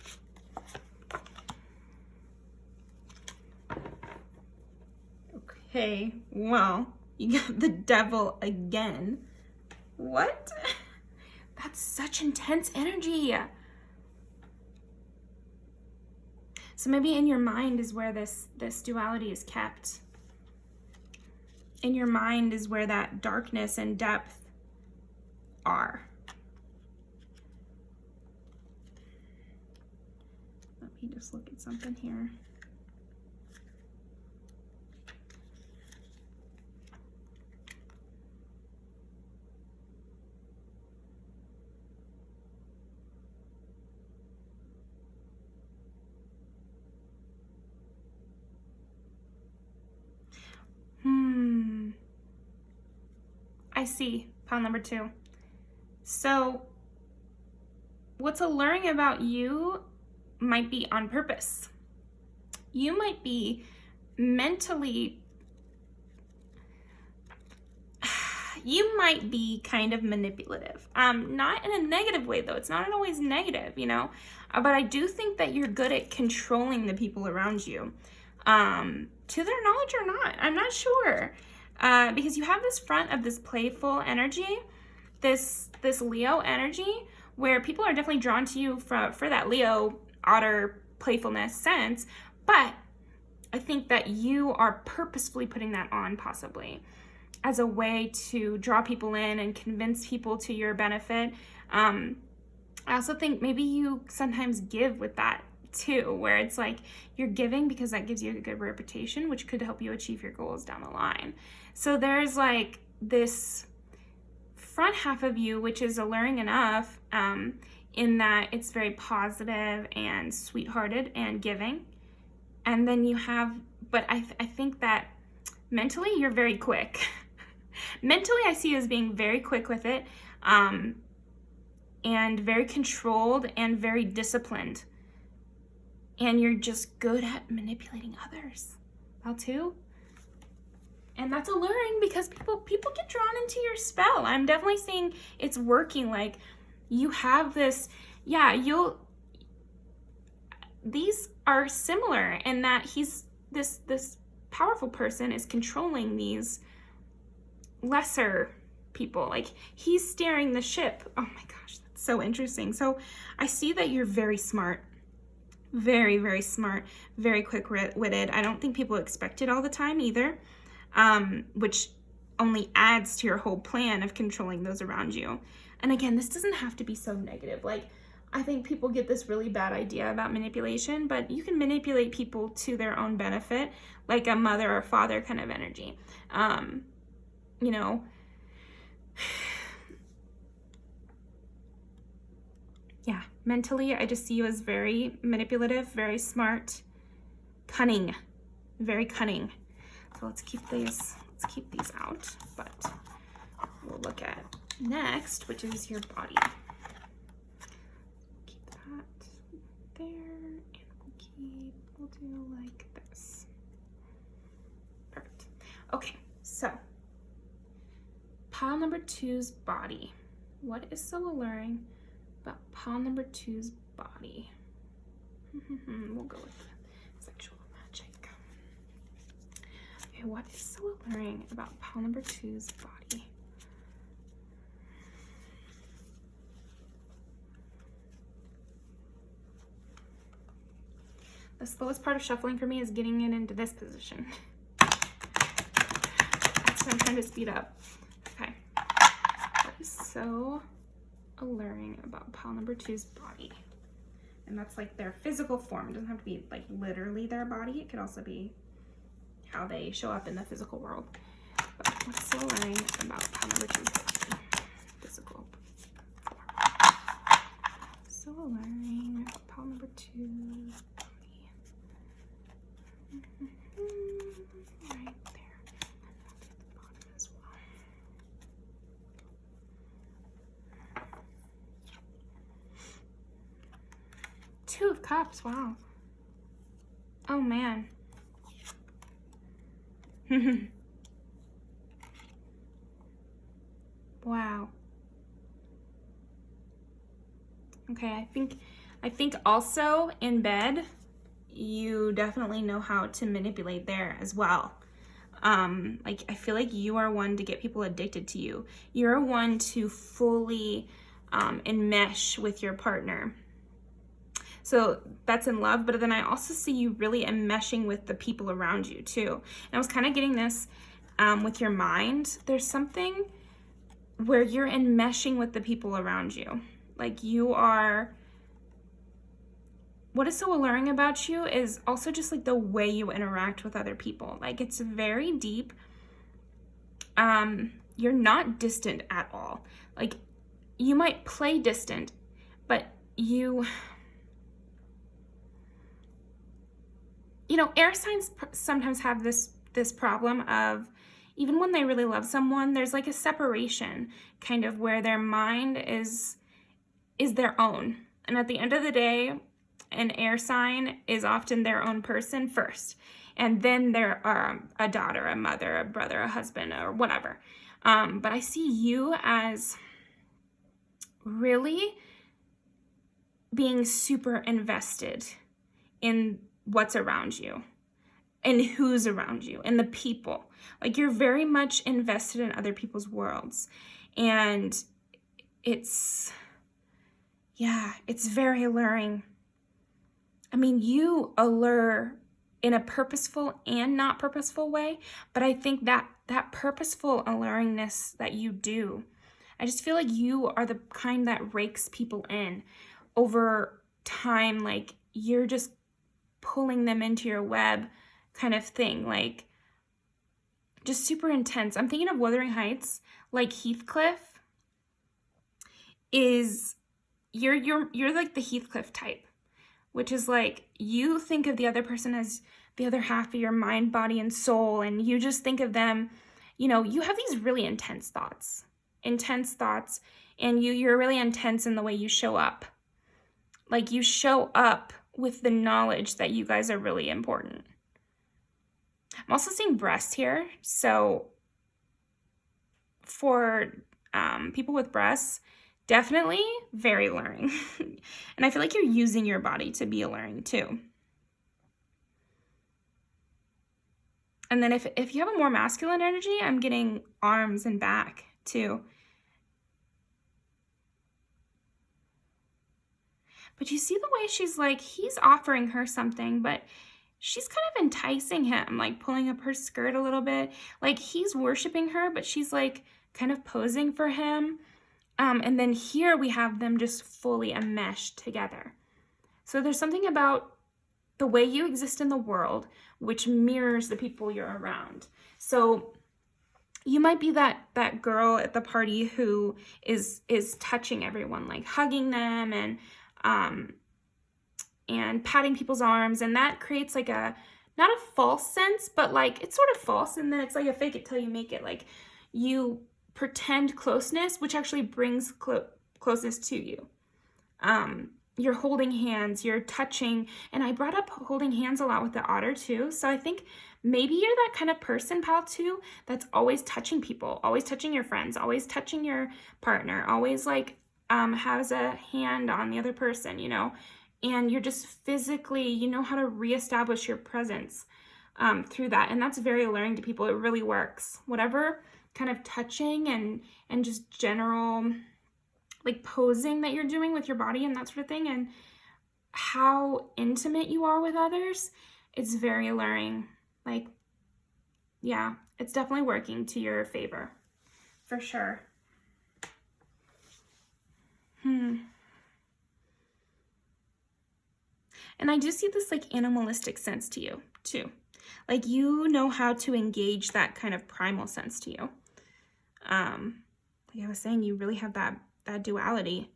Okay, well, you got the devil again. What? That's such intense energy. So maybe in your mind is where this duality is kept. In your mind is where that darkness and depth are. Let me just look at something here. I see, pile number 2. So what's alluring about you might be on purpose. You might be mentally, you might be kind of manipulative. Not in a negative way though. It's not always negative, you know, but I do think that you're good at controlling the people around you. To their knowledge or not, I'm not sure. Because you have this front of this playful energy, this Leo energy, where people are definitely drawn to you for that Leo otter playfulness sense, but I think that you are purposefully putting that on, possibly as a way to draw people in and convince people to your benefit. I also think maybe you sometimes give with that too, where it's like you're giving because that gives you a good reputation, which could help you achieve your goals down the line. So there's like this front half of you, which is alluring enough, in that it's very positive and sweethearted and giving. And then you have, but I think that mentally you're very quick. Mentally, I see you as being very quick with it, and very controlled and very disciplined. And you're just good at manipulating others. That too. And that's alluring because people get drawn into your spell. I'm definitely seeing it's working. Like, you have this, these are similar in that this powerful person is controlling these lesser people. Like, he's steering the ship. Oh my gosh, that's so interesting. So I see that you're very smart. Very, very smart, very quick-witted. I don't think people expect it all the time either, which only adds to your whole plan of controlling those around you. And again, this doesn't have to be so negative. Like, I think people get this really bad idea about manipulation, but you can manipulate people to their own benefit, like a mother or father kind of energy. You know, yeah, mentally, I just see you as very manipulative, very smart, cunning, very cunning. So let's keep these out, but we'll look at next, which is your body. Keep that there, and we'll do like this. Perfect. Okay, so pile number 2's body. What is so alluring about pile number 2's body? We'll go with sexual magic. Okay, what is so alluring about pile number 2's body? The slowest part of shuffling for me is getting it into this position. That's what I'm trying to speed up. Okay. What is so alluring about pile number 2's body? And that's like their physical form. It doesn't have to be like literally their body. It could also be how they show up in the physical world. But what's so alluring about pile number 2's body? Physical form. So alluring about pile number 2's body. Right there. And I'll do the bottom as well. Two of Cups, wow. Oh man. Wow. Okay, I think also in bed you definitely know how to manipulate there as well. Like, I feel like you are one to get people addicted to you. You're one to fully enmesh with your partner. So that's in love, but then I also see you really enmeshing with the people around you too. And I was kind of getting this with your mind. There's something where you're enmeshing with the people around you. Like, you are, what is so alluring about you is also just like the way you interact with other people. Like, it's very deep. You're not distant at all. Like, you might play distant, but you know, air signs sometimes have this problem of, even when they really love someone, there's like a separation kind of where their mind is their own. And at the end of the day, an air sign is often their own person first. And then there are a daughter, a mother, a brother, a husband, or whatever. But I see you as really being super invested in what's around you and who's around you and the people. Like, you're very much invested in other people's worlds. And it's very alluring. I mean, you allure in a purposeful and not purposeful way, but I think that purposeful alluringness that you do, I just feel like you are the kind that rakes people in over time, like you're just pulling them into your web kind of thing, like just super intense. I'm thinking of Wuthering Heights, like Heathcliff is, you're like the Heathcliff type, which is like you think of the other person as the other half of your mind, body, and soul, and you just think of them, you know, you have these really intense thoughts, and you're really intense in the way you show up. Like you show up with the knowledge that you guys are really important. I'm also seeing breasts here. So for people with breasts, definitely very alluring. And I feel like you're using your body to be alluring too. And then if you have a more masculine energy, I'm getting arms and back too. But you see the way she's like, he's offering her something, but she's kind of enticing him, like pulling up her skirt a little bit. Like he's worshiping her, but she's like kind of posing for him. And then here we have them just fully enmeshed together. So there's something about the way you exist in the world, which mirrors the people you're around. So you might be that girl at the party who is touching everyone, like hugging them and patting people's arms, and that creates like a, not a false sense, but like it's sort of false, and then it's like a fake it till you make it. Like you pretend closeness, which actually brings closeness to you. You're holding hands, you're touching, and I brought up holding hands a lot with the otter too. So I think maybe you're that kind of person, pal, too, that's always touching people, always touching your friends, always touching your partner, always like has a hand on the other person, you know, and you're just physically, you know how to reestablish your presence through that. And that's very alluring to people. It really works. Whatever kind of touching and just general like posing that you're doing with your body and that sort of thing, and how intimate you are with others, it's very alluring. Like, yeah, it's definitely working to your favor, for sure. And I do see this like animalistic sense to you too. Like you know how to engage that kind of primal sense to you. Like I was saying, you really have that duality.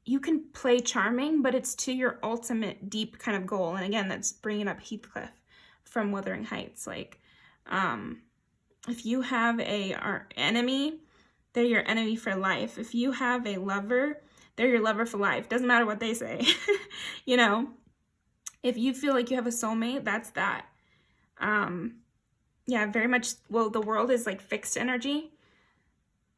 You can play charming, but it's to your ultimate deep kind of goal. And again, that's bringing up Heathcliff from Wuthering Heights. Like, if you have our enemy, they're your enemy for life. If you have a lover, they're your lover for life. Doesn't matter what they say. You know, if you feel like you have a soulmate, that's that. Yeah, very much. Well, the world is like fixed energy.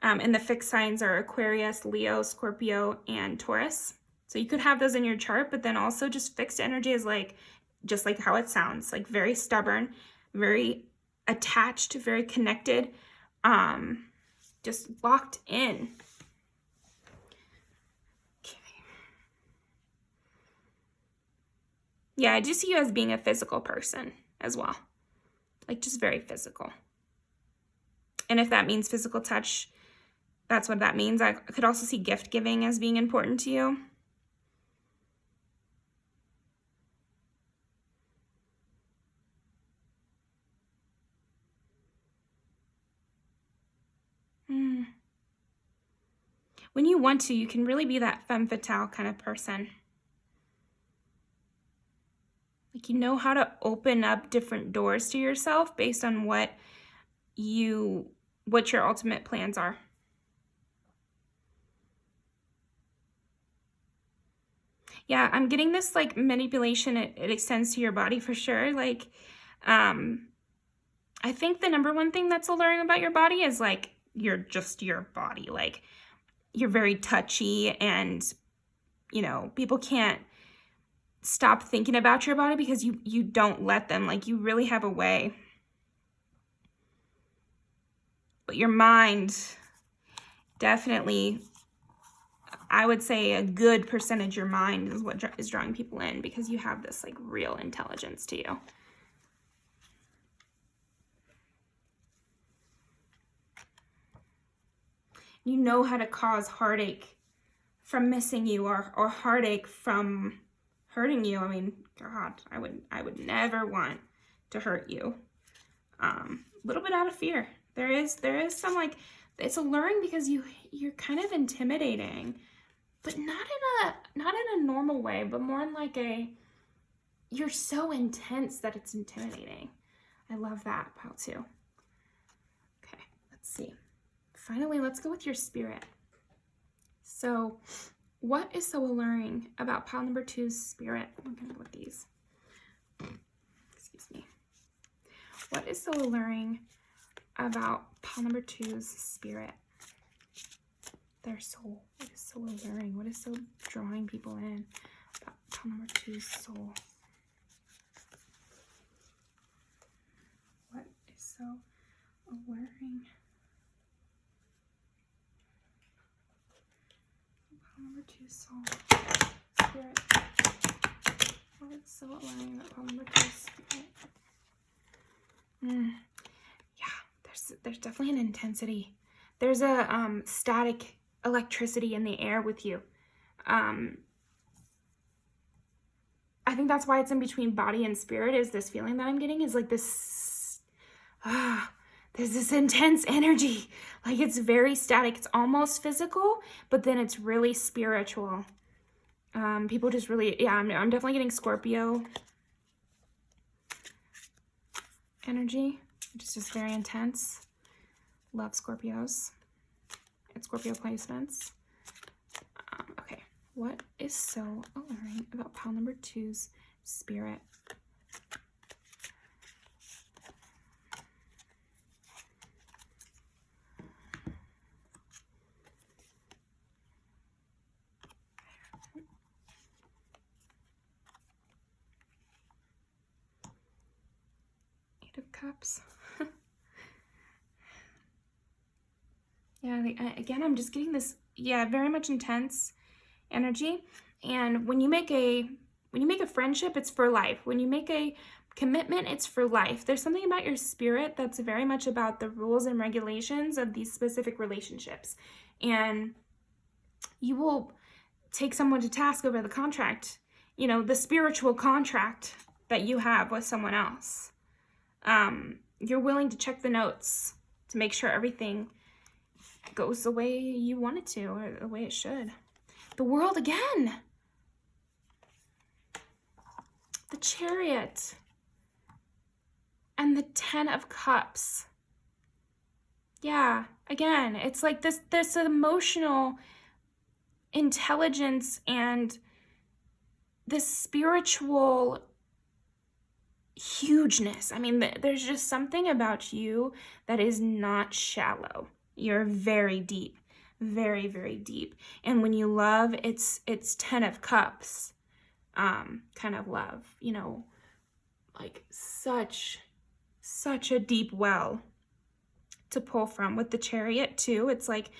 And the fixed signs are Aquarius, Leo, Scorpio, and Taurus. So you could have those in your chart, but then also just fixed energy is like, just like how it sounds, like very stubborn, very attached, very connected, just locked in. Okay. Yeah, I do see you as being a physical person as well. Like just very physical. And if that means physical touch, that's what that means. I could also see gift giving as being important to you. When you want to, you can really be that femme fatale kind of person. Like you know how to open up different doors to yourself based on what your ultimate plans are. Yeah, I'm getting this like manipulation. It extends to your body for sure. Like, I think the number one thing that's alluring about your body is like, you're just your body. Like you're very touchy, and you know, people can't stop thinking about your body because you don't let them. Like you really have a way. But your mind, definitely, I would say a good percentage your mind is what is drawing people in, because you have this like real intelligence to you. You know how to cause heartache from missing you or heartache from hurting you. I mean, God, I would never want to hurt you. A little bit out of fear. There is some, like, it's alluring because you're kind of intimidating, but not in a normal way, but more in like you're so intense that it's intimidating. I love that pile too. Okay, let's see. Finally, let's go with your spirit. So, what is so alluring about pile number 2's spirit? I'm gonna go with these. Excuse me. What is so alluring about pile number 2's spirit? Their soul. What is so alluring? What is so drawing people in about pile number 2's soul? What is so alluring? Pile number 2's soul. Spirit. What is so alluring about pile number 2's spirit? Yeah, there's definitely an intensity. There's a static electricity in the air with you. I think that's why it's in between body and spirit, is this feeling that I'm getting is like this, there's this intense energy. Like, it's very static. It's almost physical, but then it's really spiritual. People just really, yeah, I'm definitely getting Scorpio energy, which is just very intense. Love Scorpios and Scorpio placements. Okay, what is so alluring about pile number 2's spirit? Eight of Cups. Yeah, again, I'm just getting this, yeah, very much intense energy. And when you make a friendship, it's for life. When you make a commitment, it's for life. There's something about your spirit that's very much about the rules and regulations of these specific relationships. And you will take someone to task over the contract, you know, the spiritual contract that you have with someone else. You're willing to check the notes to make sure everything goes the way you want it to, or the way it should. The World again. The Chariot. And the 10 of Cups. Yeah, again, it's like this emotional intelligence and this spiritual hugeness. I mean, there's just something about you that is not shallow. You're very deep, very, very deep. And when you love, it's 10 of Cups kind of love, you know, like such a deep well to pull from. With the Chariot too, it's like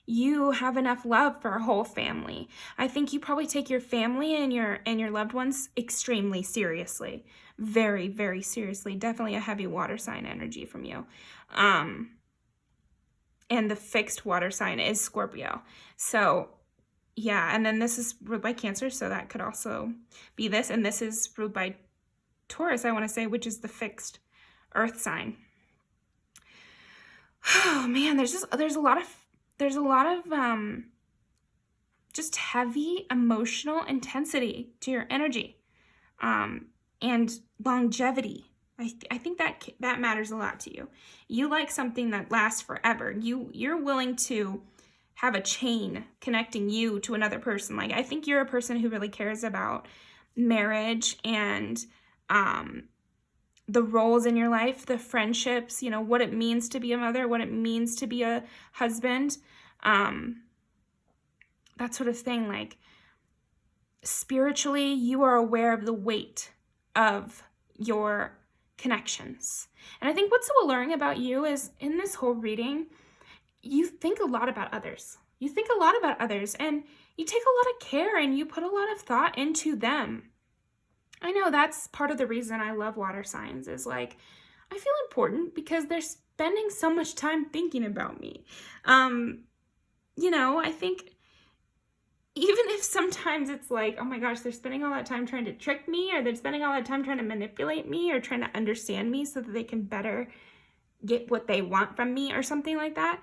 you have enough love for a whole family. I think you probably take your family and your loved ones extremely seriously. Very, very seriously. Definitely a heavy water sign energy from you. And the fixed water sign is Scorpio. So, yeah, and then this is ruled by Cancer, so that could also be this. And this is ruled by Taurus, I want to say, which is the fixed earth sign. Oh man, there's a lot of just heavy emotional intensity to your energy, and longevity. I think that matters a lot to you. You like something that lasts forever. You're willing to have a chain connecting you to another person. Like, I think you're a person who really cares about marriage and the roles in your life, the friendships, you know, what it means to be a mother, what it means to be a husband, that sort of thing. Like, spiritually, you are aware of the weight of your connections. And I think what's so alluring about you is, in this whole reading, you think a lot about others. You think a lot about others, and you take a lot of care, and you put a lot of thought into them. I know that's part of the reason I love water signs, is like, I feel important because they're spending so much time thinking about me. You know, I think even if sometimes it's like, oh my gosh, they're spending all that time trying to trick me, or they're spending all that time trying to manipulate me, or trying to understand me so that they can better get what they want from me or something like that,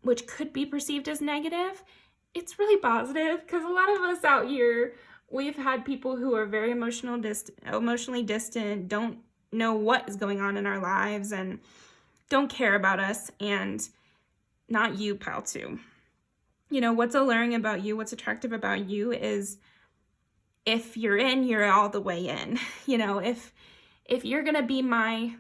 which could be perceived as negative, it's really positive, because a lot of us out here, we've had people who are very emotionally distant, don't know what is going on in our lives, and don't care about us, and not you, pal, too. You know, what's alluring about you, what's attractive about you is if you're in, you're all the way in. You know, if you're gonna be my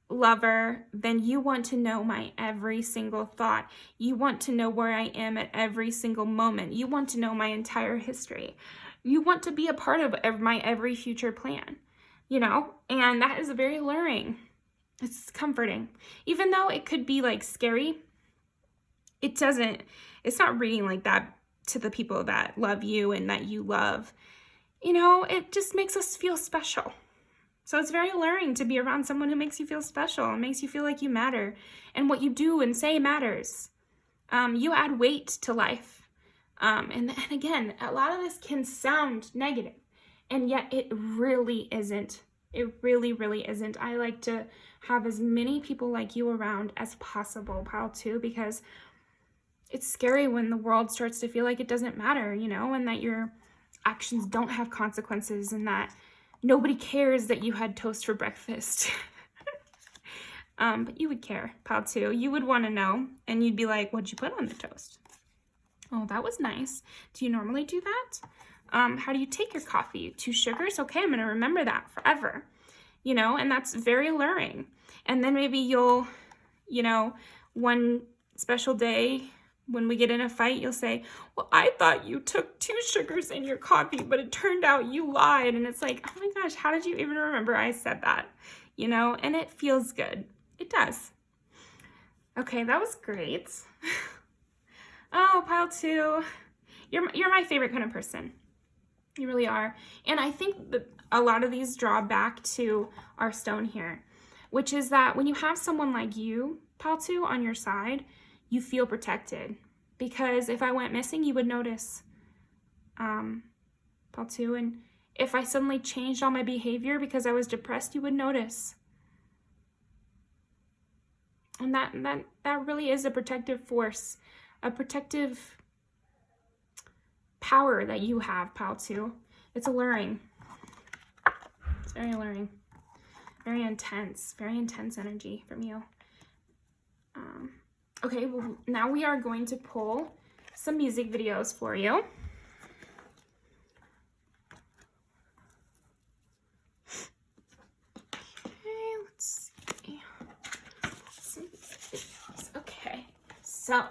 lover, then you want to know my every single thought. You want to know where I am at every single moment. You want to know my entire history. You want to be a part of my every future plan, you know, and that is very alluring. It's comforting. Even though it could be like scary, it's not reading like that to the people that love you and that you love. You know, it just makes us feel special. So it's very alluring to be around someone who makes you feel special and makes you feel like you matter, and what you do and say matters. You add weight to life. And again, a lot of this can sound negative, and yet it really isn't. It really, really isn't. I like to have as many people like you around as possible, pal, too, because it's scary when the world starts to feel like it doesn't matter, you know, and that your actions don't have consequences, and that nobody cares that you had toast for breakfast. But you would care, pal, too. You would want to know, and you'd be like, what'd you put on the toast? Oh, that was nice. Do you normally do that? How do you take your coffee? 2 sugars? Okay, I'm going to remember that forever. You know, and that's very alluring. And then maybe you'll, you know, one special day when we get in a fight, you'll say, well, I thought you took 2 sugars in your coffee, but it turned out you lied. And it's like, oh my gosh, how did you even remember I said that? You know, and it feels good. It does. Okay, that was great. Oh, pile 2. You're my favorite kind of person. You really are. And I think that a lot of these draw back to our stone here, which is that when you have someone like you, pile 2, on your side, you feel protected, because if I went missing, you would notice, pal 2, and if I suddenly changed all my behavior because I was depressed, you would notice. And that really is a protective force, a protective power that you have, pal 2. It's alluring. It's very alluring. Very intense energy from you. Okay, well, now we are going to pull some music videos for you. Okay, let's see. Some videos. Okay, so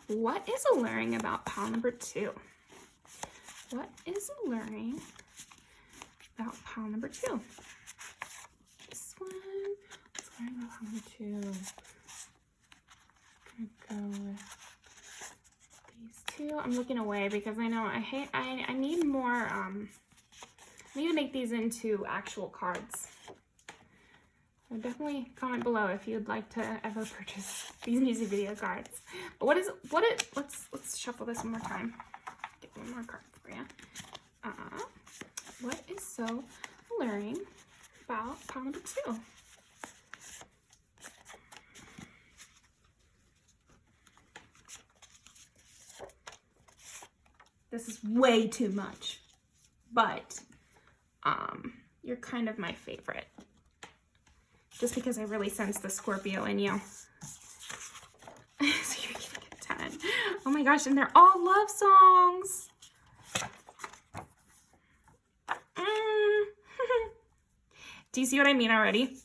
what is alluring about pile number 2? What is alluring about pile number 2? This one. What's alluring about pile number 2? Go with these 2. I'm looking away because I know I need more, I need to make these into actual cards. So definitely comment below if you'd like to ever purchase these music video cards. But let's shuffle this one more time. Get one more card for you. What is so alluring about pile number 2? This is way too much, but you're kind of my favorite. Just because I really sense the Scorpio in you. So you're gonna get 10. Oh my gosh, and they're all love songs. Do you see what I mean already?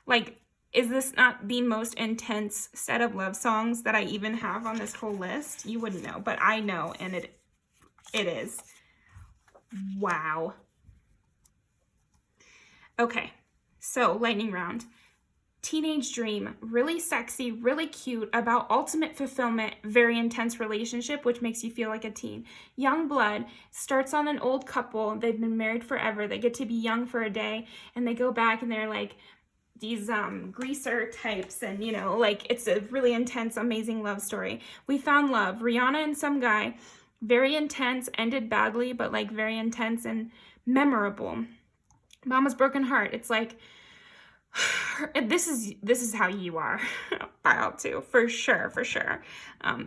Like, is this not the most intense set of love songs that I even have on this whole list? You wouldn't know, but I know, and it is. Wow. Okay, so lightning round. Teenage dream, really sexy, really cute, about ultimate fulfillment, very intense relationship, which makes you feel like a teen. Young blood starts on an old couple. They've been married forever. They get to be young for a day, and they go back and they're like these greaser types, and you know, like, it's a really intense, amazing love story. We found love. Rihanna and some guy Very intense, ended badly, but like very intense and memorable. Mama's broken heart. It's like, this is how you are, pile 2, for sure, for sure.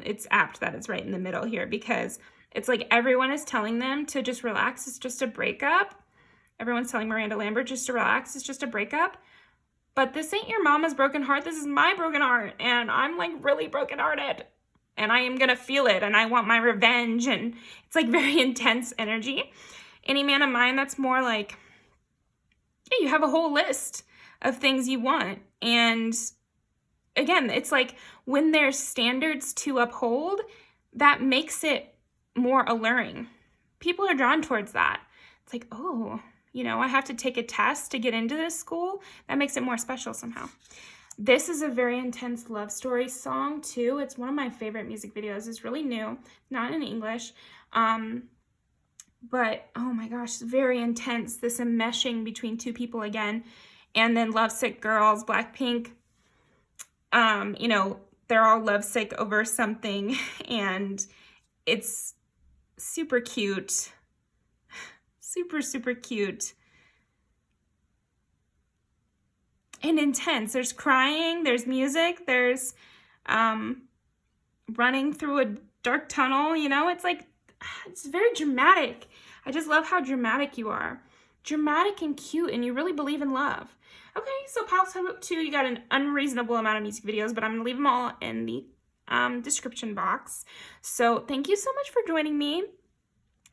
It's apt that it's right in the middle here, because it's like everyone is telling them to just relax. It's just a breakup. Everyone's telling Miranda Lambert just to relax. It's just a breakup. But this ain't your mama's broken heart. This is my broken heart. And I'm like really brokenhearted. And I am going to feel it. And I want my revenge. And it's like very intense energy. Any man of mine, that's more like, yeah, you have a whole list of things you want. And again, it's like when there's standards to uphold, that makes it more alluring. People are drawn towards that. It's like, oh, you know, I have to take a test to get into this school. That makes it more special somehow. This is a very intense love story song too. It's one of my favorite music videos. It's really new, not in English. But oh my gosh, very intense. This enmeshing between two people again. And then Lovesick Girls, Blackpink, you know, they're all lovesick over something, and it's super cute. Super, super cute. And intense. There's crying, there's music, there's running through a dark tunnel, you know? It's like, it's very dramatic. I just love how dramatic you are. Dramatic and cute, and you really believe in love. Okay, so pile 2, you got an unreasonable amount of music videos, but I'm going to leave them all in the description box. So thank you so much for joining me.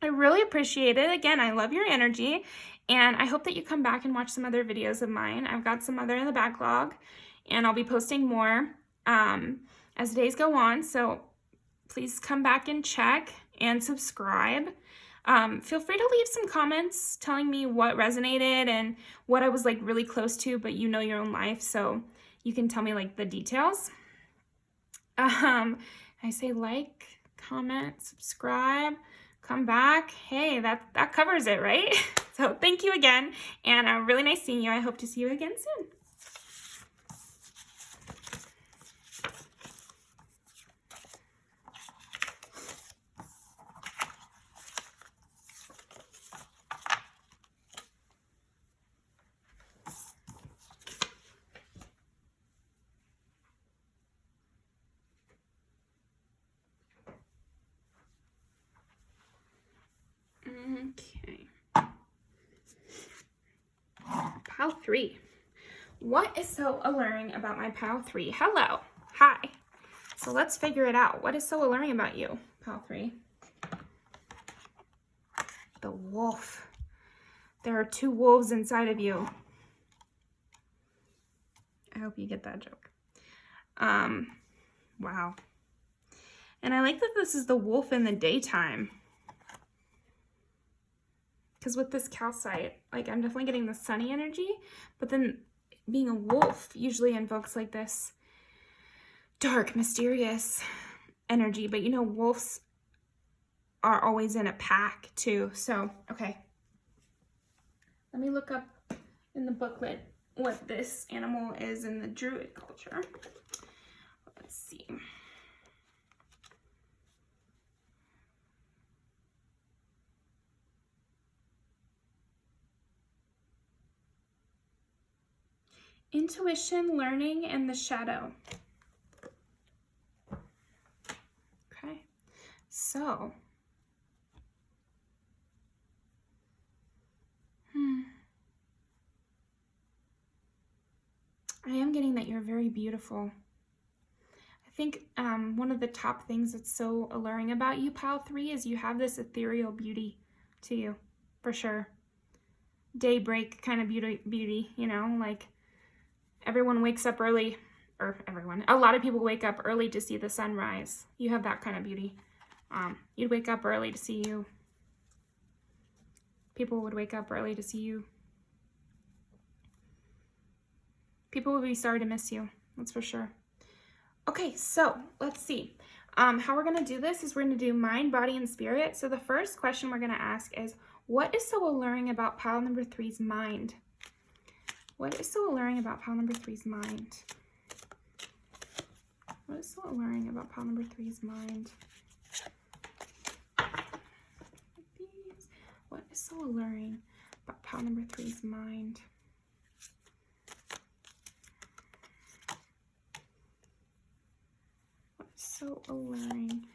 I really appreciate it. Again, I love your energy, and I hope that you come back and watch some other videos of mine. I've got some other in the backlog, and I'll be posting more as the days go on, so please come back and check and subscribe. Feel free to leave some comments telling me what resonated and what I was like really close to, but you know your own life, so you can tell me like the details. I say like, comment, subscribe, come back. Hey, that covers it, right? So thank you again, and really nice seeing you. I hope to see you again soon. Okay. Pile 3. What is so alluring about my pile 3? Hello. Hi. So let's figure it out. What is so alluring about you, pile 3? The wolf. There are 2 wolves inside of you. I hope you get that joke. Wow. And I like that this is the wolf in the daytime. Because with this calcite, like I'm definitely getting the sunny energy, but then being a wolf usually invokes like this dark, mysterious energy. But you know, wolves are always in a pack too. So, okay. Let me look up in the booklet what this animal is in the Druid culture. Let's see. Intuition, learning, and the shadow. Okay, so I am getting that you're very beautiful. I think one of the top things that's so alluring about you, pile 3, is you have this ethereal beauty to you, for sure. Daybreak kind of beauty, you know, like everyone wakes up early, or a lot of people wake up early to see the sunrise. You have that kind of beauty. You'd wake up early to see you. People would wake up early to see you. People would be sorry to miss you, that's for sure. Okay, so let's see. How we're gonna do this is we're gonna do mind, body, and spirit. So the first question we're gonna ask is, what is so alluring about pile number 3's mind? What is so alluring about pile number 3's mind? What is so alluring about pile number 3's mind? What is so alluring about pile number 3's mind? What is so alluring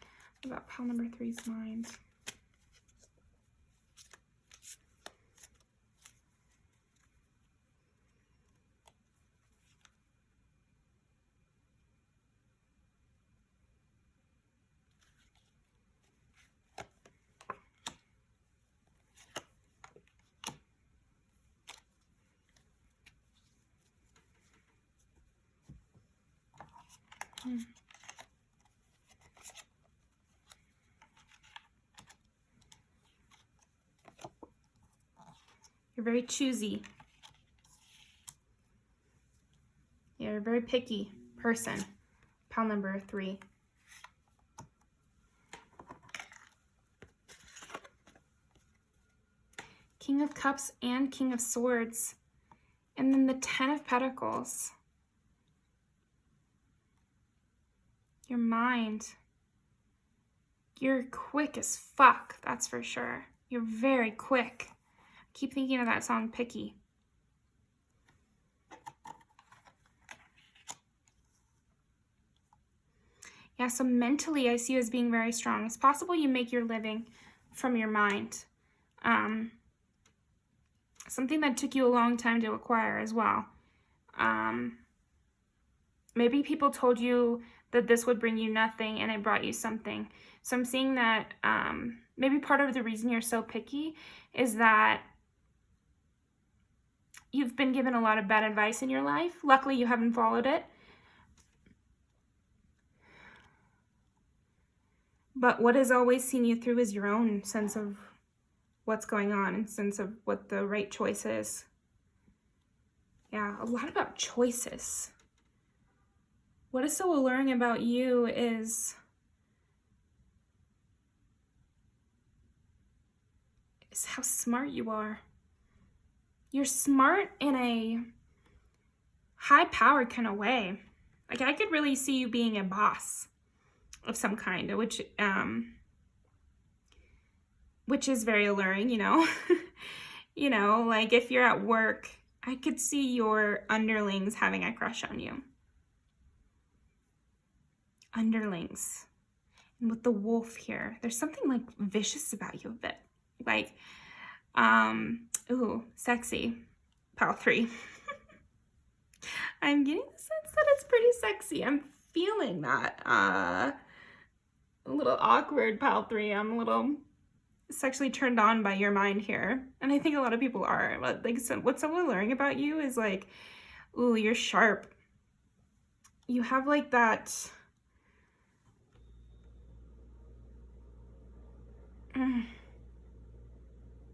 about pile number 3's mind? You're very choosy. You're a very picky person. Pile number 3. King of Cups and King of Swords. And then the 10 of Pentacles. Your mind. You're quick as fuck, that's for sure. You're very quick. Keep thinking of that song, Picky. Yeah, so mentally I see you as being very strong. It's possible you make your living from your mind. Something that took you a long time to acquire as well. Maybe people told you that this would bring you nothing and it brought you something. So I'm seeing that maybe part of the reason you're so picky is that you've been given a lot of bad advice in your life. Luckily, you haven't followed it. But what has always seen you through is your own sense of what's going on and sense of what the right choice is. Yeah, a lot about choices. What is so alluring about you is how smart you are. You're smart in a high-powered kind of way. Like, I could really see you being a boss of some kind, which is very alluring, you know. You know, like if you're at work, I could see your underlings having a crush on you. Underlings. And with the wolf here, there's something like vicious about you a bit. Like, ooh, sexy. Pile 3. I'm getting the sense that it's pretty sexy. I'm feeling that. A little awkward, pile 3. I'm a little sexually turned on by your mind here. And I think a lot of people are. But like, so what's so alluring about you is like, ooh, you're sharp. You have like that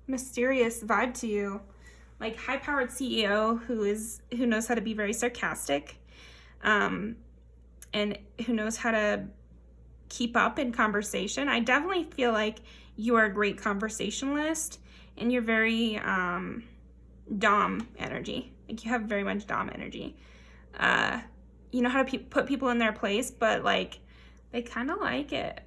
mysterious vibe to you, like high-powered CEO who knows how to be very sarcastic, and who knows how to keep up in conversation. I definitely feel like you are a great conversationalist, and you're very Dom energy. Like you have very much Dom energy. You know how to put people in their place, but like they kind of like it.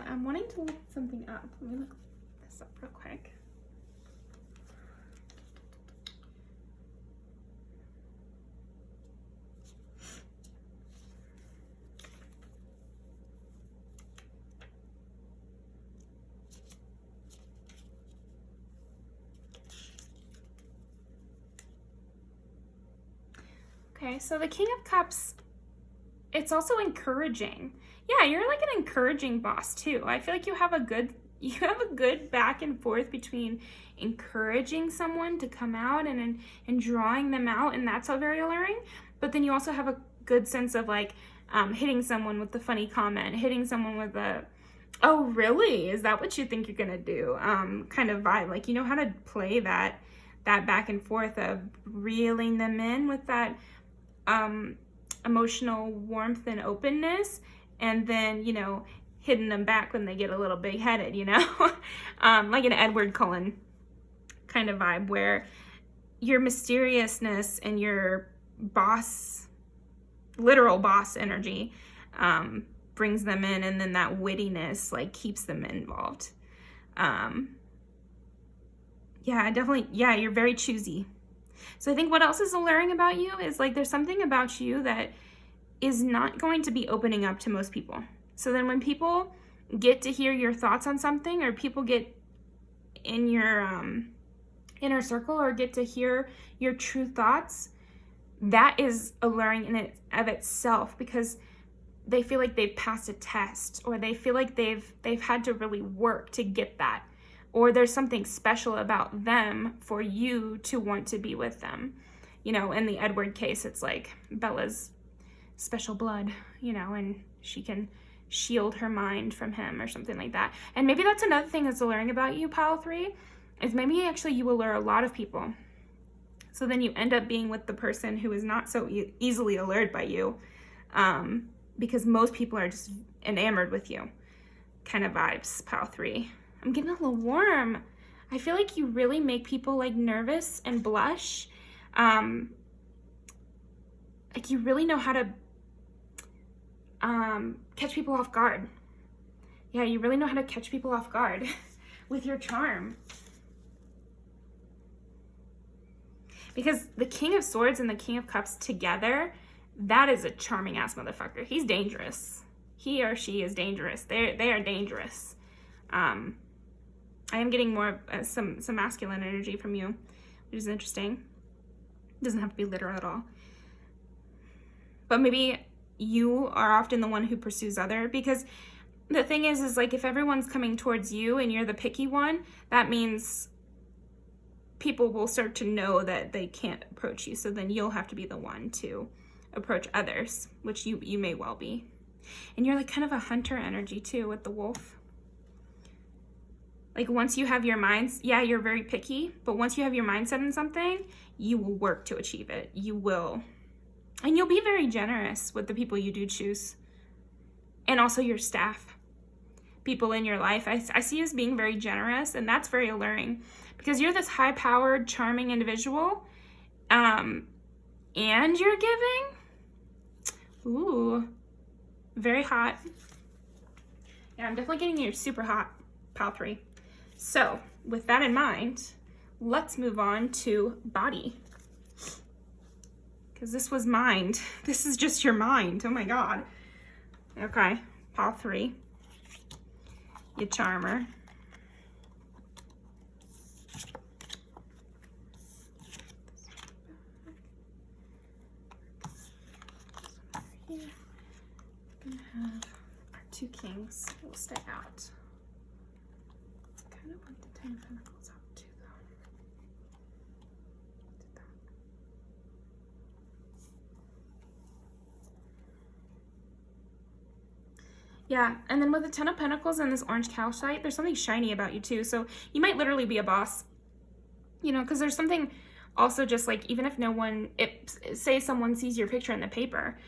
I'm wanting to look something up. Let me look this up real quick. Okay, so the King of Cups, it's also encouraging. Yeah, you're like an encouraging boss too. I feel like you have a good back and forth between encouraging someone to come out and drawing them out, and that's all very alluring. But then you also have a good sense of like hitting someone with the funny comment, hitting someone with a, oh really? Is that what you think you're gonna do? Kind of vibe. Like you know how to play that back and forth of reeling them in with that emotional warmth and openness, and then, you know, hitting them back when they get a little big-headed, you know? Like an Edward Cullen kind of vibe, where your mysteriousness and your boss, literal boss energy, brings them in, and then that wittiness like keeps them involved. Yeah, definitely. Yeah, you're very choosy. So I think what else is alluring about you is like there's something about you that is not going to be opening up to most people. So then when people get to hear your thoughts on something, or people get in your inner circle or get to hear your true thoughts, that is alluring in it of itself, because they feel like they've passed a test, or they feel like they've had to really work to get that, or there's something special about them for you to want to be with them. You know, in the Edward case, it's like Bella's special blood, you know, and she can shield her mind from him or something like that. And maybe that's another thing that's alluring about you, pile 3, is maybe actually you allure a lot of people. So then you end up being with the person who is not so easily allured by you, because most people are just enamored with you kind of vibes, pile 3. I'm getting a little warm. I feel like you really make people like nervous and blush. Like you really know how to catch people off guard. Yeah, you really know how to catch people off guard with your charm. Because the King of Swords and the King of Cups together, that is a charming ass motherfucker. He's dangerous. He or she is dangerous. They are dangerous. I am getting more some masculine energy from you, which is interesting. It doesn't have to be literal at all. But maybe you are often the one who pursues other, because the thing is like if everyone's coming towards you and you're the picky one, that means people will start to know that they can't approach you. So then you'll have to be the one to approach others, which you may well be. And you're like kind of a hunter energy too with the wolf. Like once you have your minds, yeah, you're very picky, but once you have your mindset in something, you will work to achieve it. You will. And you'll be very generous with the people you do choose. And also your staff, people in your life. I see you as being very generous, and that's very alluring because you're this high-powered, charming individual, and you're giving. Ooh, very hot. Yeah, I'm definitely getting you super hot, pile 3. So with that in mind, let's move on to body. Because this was mind. This is just your mind. Oh my God. Okay, pile 3. You charmer. Here. We're gonna have our 2 kings. We'll stay out. I kind of want the 10 of Pentacles out too, though. Yeah, and then with the 10 of Pentacles and this orange calcite, there's something shiny about you too. So you might literally be a boss, you know, because there's something also just like, even if no one, say someone sees your picture in the paper,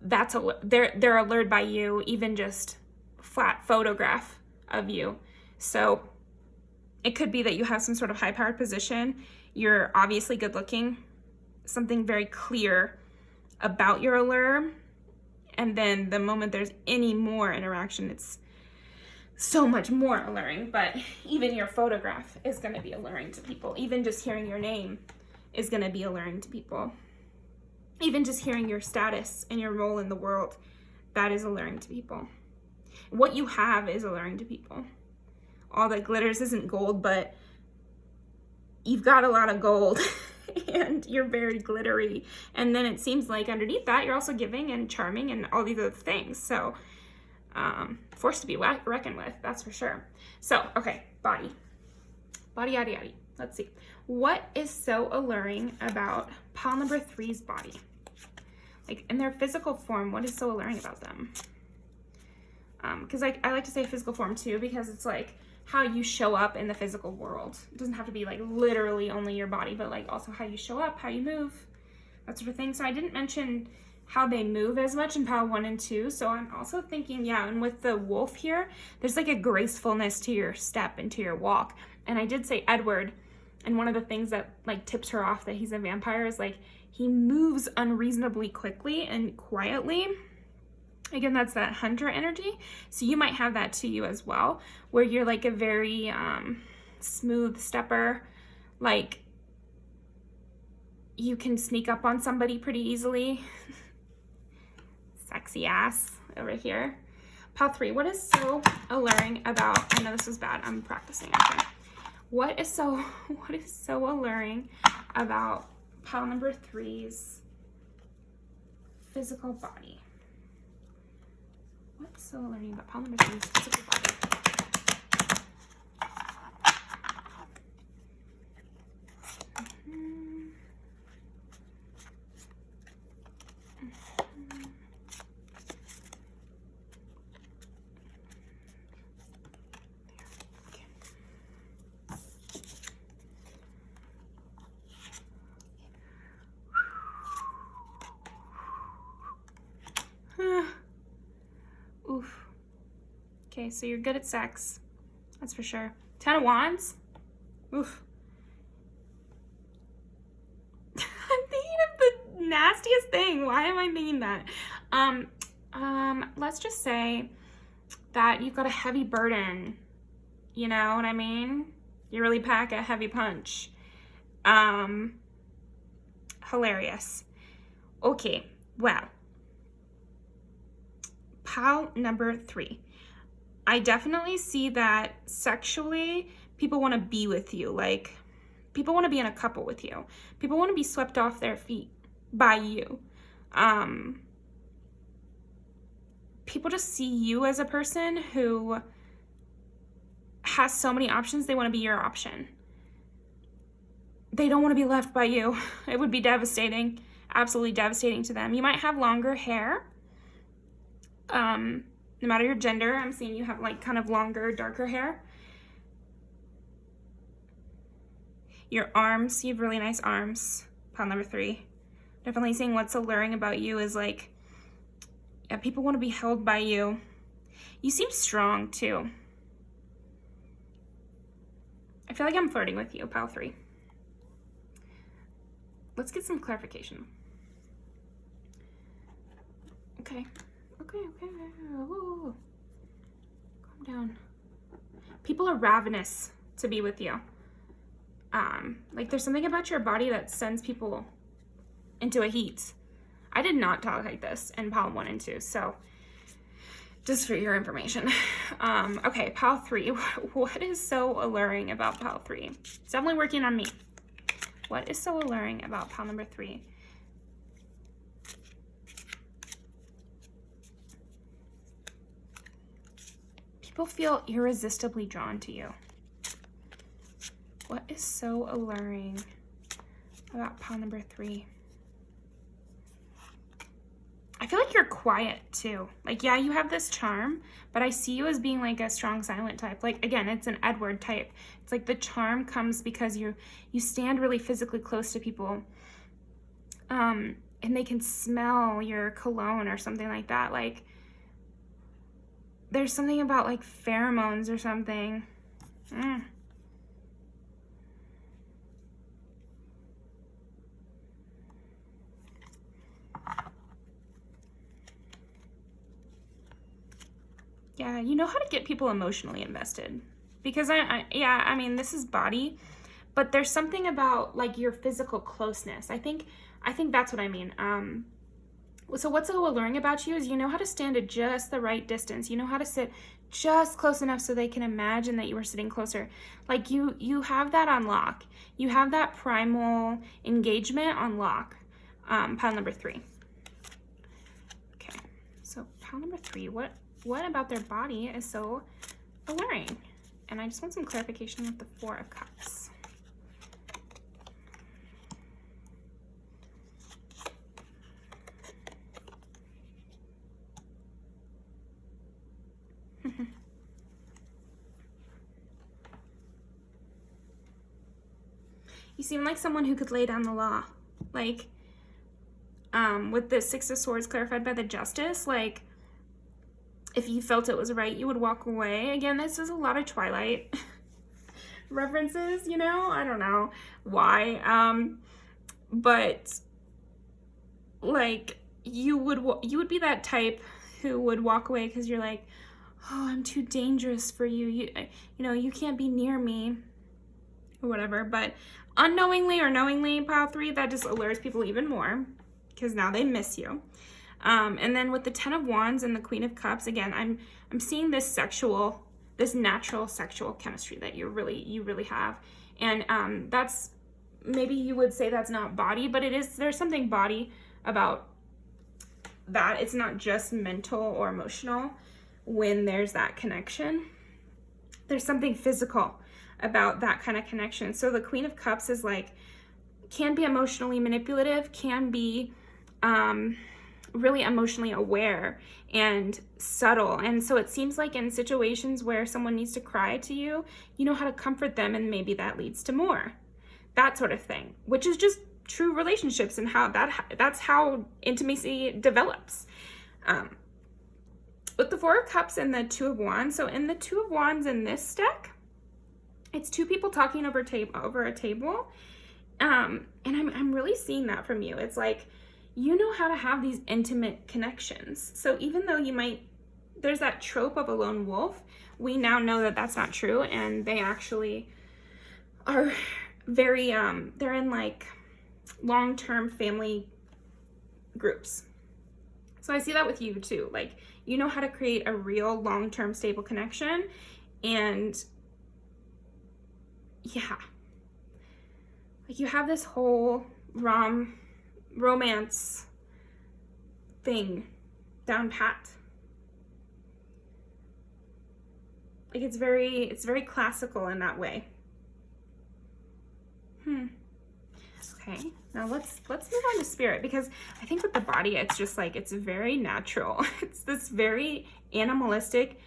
they're allured by you, even just flat photograph of you. So it could be that you have some sort of high-powered position. You're obviously good looking, something very clear about your allure. And then the moment there's any more interaction, it's so much more alluring. But even your photograph is going to be alluring to people. Even just hearing your name is going to be alluring to people. Even just hearing your status and your role in the world, that is alluring to people. What you have is alluring to people. All that glitters isn't gold, but you've got a lot of gold. And you're very glittery, and then it seems like underneath that you're also giving and charming and all these other things. So forced to be reckoned with, that's for sure. So okay, body yada yada. Let's see, what is so alluring about pile number 3's body? Like in their physical form, what is so alluring about them? Because I like to say physical form too, because it's like how you show up in the physical world. It doesn't have to be like literally only your body, but like also how you show up, how you move, that sort of thing. So I didn't mention how they move as much in pile 1 and 2. So I'm also thinking, yeah, and with the wolf here, there's like a gracefulness to your step and to your walk. And I did say Edward, and one of the things that like tips her off that he's a vampire is like he moves unreasonably quickly and quietly. Again, that's that hunter energy. So you might have that to you as well, where you're like a very smooth stepper. Like you can sneak up on somebody pretty easily. Sexy ass over here. Pile 3, what is so alluring about, I know this was bad, I'm practicing. Okay. What is so alluring about pile number 3's physical body? What's so alluring about pile number 3's physical body? Oof. Okay, so you're good at sex. That's for sure. 10 of Wands. Oof. I'm thinking of the nastiest thing. Why am I thinking that? Let's just say that you've got a heavy burden. You know what I mean? You really pack a heavy punch. Hilarious. Okay, well. Pile number 3. I definitely see that sexually people want to be with you. Like people want to be in a couple with you. People want to be swept off their feet by you. People just see you as a person who has so many options. They want to be your option. They don't want to be left by you. It would be devastating, absolutely devastating to them. You might have longer hair. No matter your gender, I'm seeing you have like kind of longer, darker hair. Your arms, you have really nice arms. Pile number 3. Definitely seeing what's alluring about you is like, yeah, people want to be held by you. You seem strong too. I feel like I'm flirting with you, pile 3. Let's get some clarification. Okay. Okay. Ooh. Calm down. People are ravenous to be with you. Like there's something about your body that sends people into a heat. I did not talk like this in pile 1 and 2, so just for your information. Okay, pile 3. What is so alluring about pile 3? It's definitely working on me. What is so alluring about pile number 3? People feel irresistibly drawn to you. What is so alluring about pile number 3? I feel like you're quiet too. Like, yeah, you have this charm, but I see you as being like a strong silent type. Like, again, it's an Edward type. It's like the charm comes because you stand really physically close to people. And they can smell your cologne or something like that. Like, there's something about like pheromones or something. Yeah, you know how to get people emotionally invested. Because I mean, this is body, but there's something about like your physical closeness. I think that's what I mean. So what's so alluring about you is you know how to stand at just the right distance. You know how to sit just close enough so they can imagine that you were sitting closer. Like you have that on lock. You have that primal engagement on lock. Pile number 3. Okay, so pile number 3, what about their body is so alluring? And I just want some clarification with the 4 of Cups. You seem like someone who could lay down the law. Like, with the 6 of Swords clarified by the Justice, like, if you felt it was right, you would walk away. Again, this is a lot of Twilight references, you know? I don't know why. But, like, you would be that type who would walk away because you're like, oh, I'm too dangerous for you. You can't be near me or whatever. But unknowingly or knowingly, pile 3, that just allures people even more because now they miss you. And then with the 10 of Wands and the Queen of Cups, again, I'm seeing this natural sexual chemistry that you really have. And that's, maybe you would say that's not body, but it is, there's something body about that. It's not just mental or emotional when there's that connection. There's something physical about that kind of connection. So the Queen of Cups is like, can be emotionally manipulative, can be really emotionally aware and subtle. And so it seems like in situations where someone needs to cry to you, you know how to comfort them, and maybe that leads to more. That sort of thing, which is just true relationships and how that's how intimacy develops. With the 4 of Cups and the 2 of Wands, so in the 2 of Wands in this deck, it's 2 people talking over a table, and I'm really seeing that from you. It's like, you know how to have these intimate connections. So even though there's that trope of a lone wolf, we now know that that's not true, and they actually are very, they're in like long-term family groups. So I see that with you too. Like, you know how to create a real long-term stable connection, and yeah, like you have this whole romance thing down pat. Like it's very classical in that way. Okay, now let's move on to spirit, because I think with the body, it's just like, it's very natural. It's this very animalistic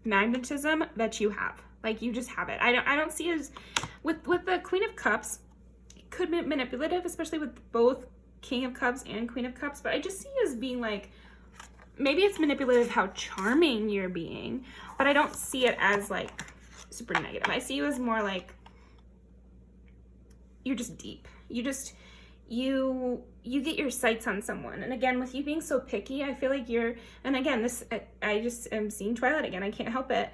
magnetism that you have. Like, you just have it. I don't see it as, with the Queen of Cups, it could be manipulative, especially with both King of Cups and Queen of Cups, but I just see it as being like, maybe it's manipulative how charming you're being, but I don't see it as like super negative. I see you as more like, you're just deep. You get your sights on someone. And again, with you being so picky, I feel like and again, I just am seeing Twilight again. I can't help it.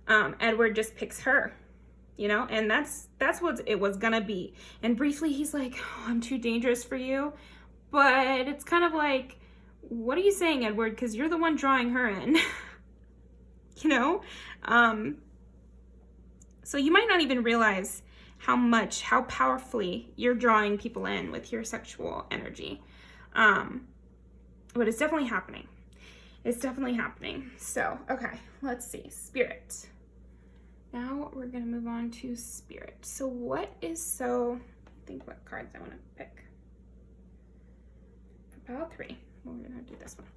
Edward just picks her, and that's what it was gonna be. And briefly he's like, oh, I'm too dangerous for you. But it's kind of like, what are you saying, Edward? Because you're the one drawing her in, So you might not even realize how powerfully you're drawing people in with your sexual energy. But it's definitely happening. It's definitely happening. So, okay, let's see. Spirit. Now we're going to move on to spirit. So I think what cards I want to pick. For pile 3, we're going to do this one.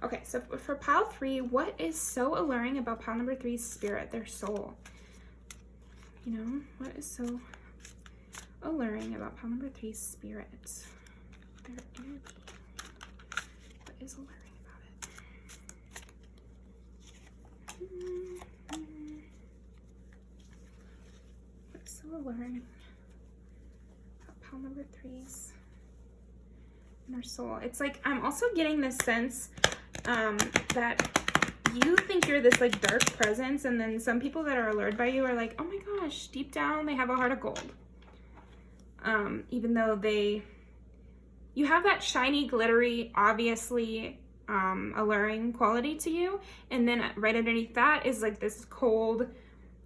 Okay, so for pile 3, what is so alluring about pile number 3's spirit, their soul? What is so alluring about pile number 3's spirit, their energy? What is alluring about it? What's so alluring about pile number 3's inner soul? It's like, I'm also getting this sense that you think you're this like dark presence, and then some people that are allured by you are like, oh my gosh, deep down they have a heart of gold. Even though you have that shiny, glittery, obviously alluring quality to you, and then right underneath that is like this cold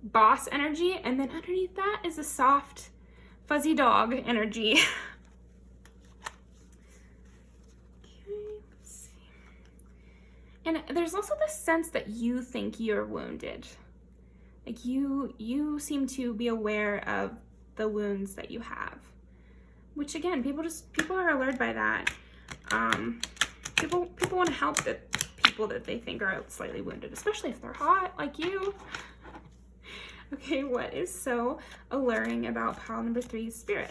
boss energy, and then underneath that is a soft, fuzzy dog energy. And there's also this sense that you think you're wounded. Like you seem to be aware of the wounds that you have. Which again, people are allured by that. People want to help the people that they think are slightly wounded, especially if they're hot like you. Okay, what is so alluring about pile number 3's spirit?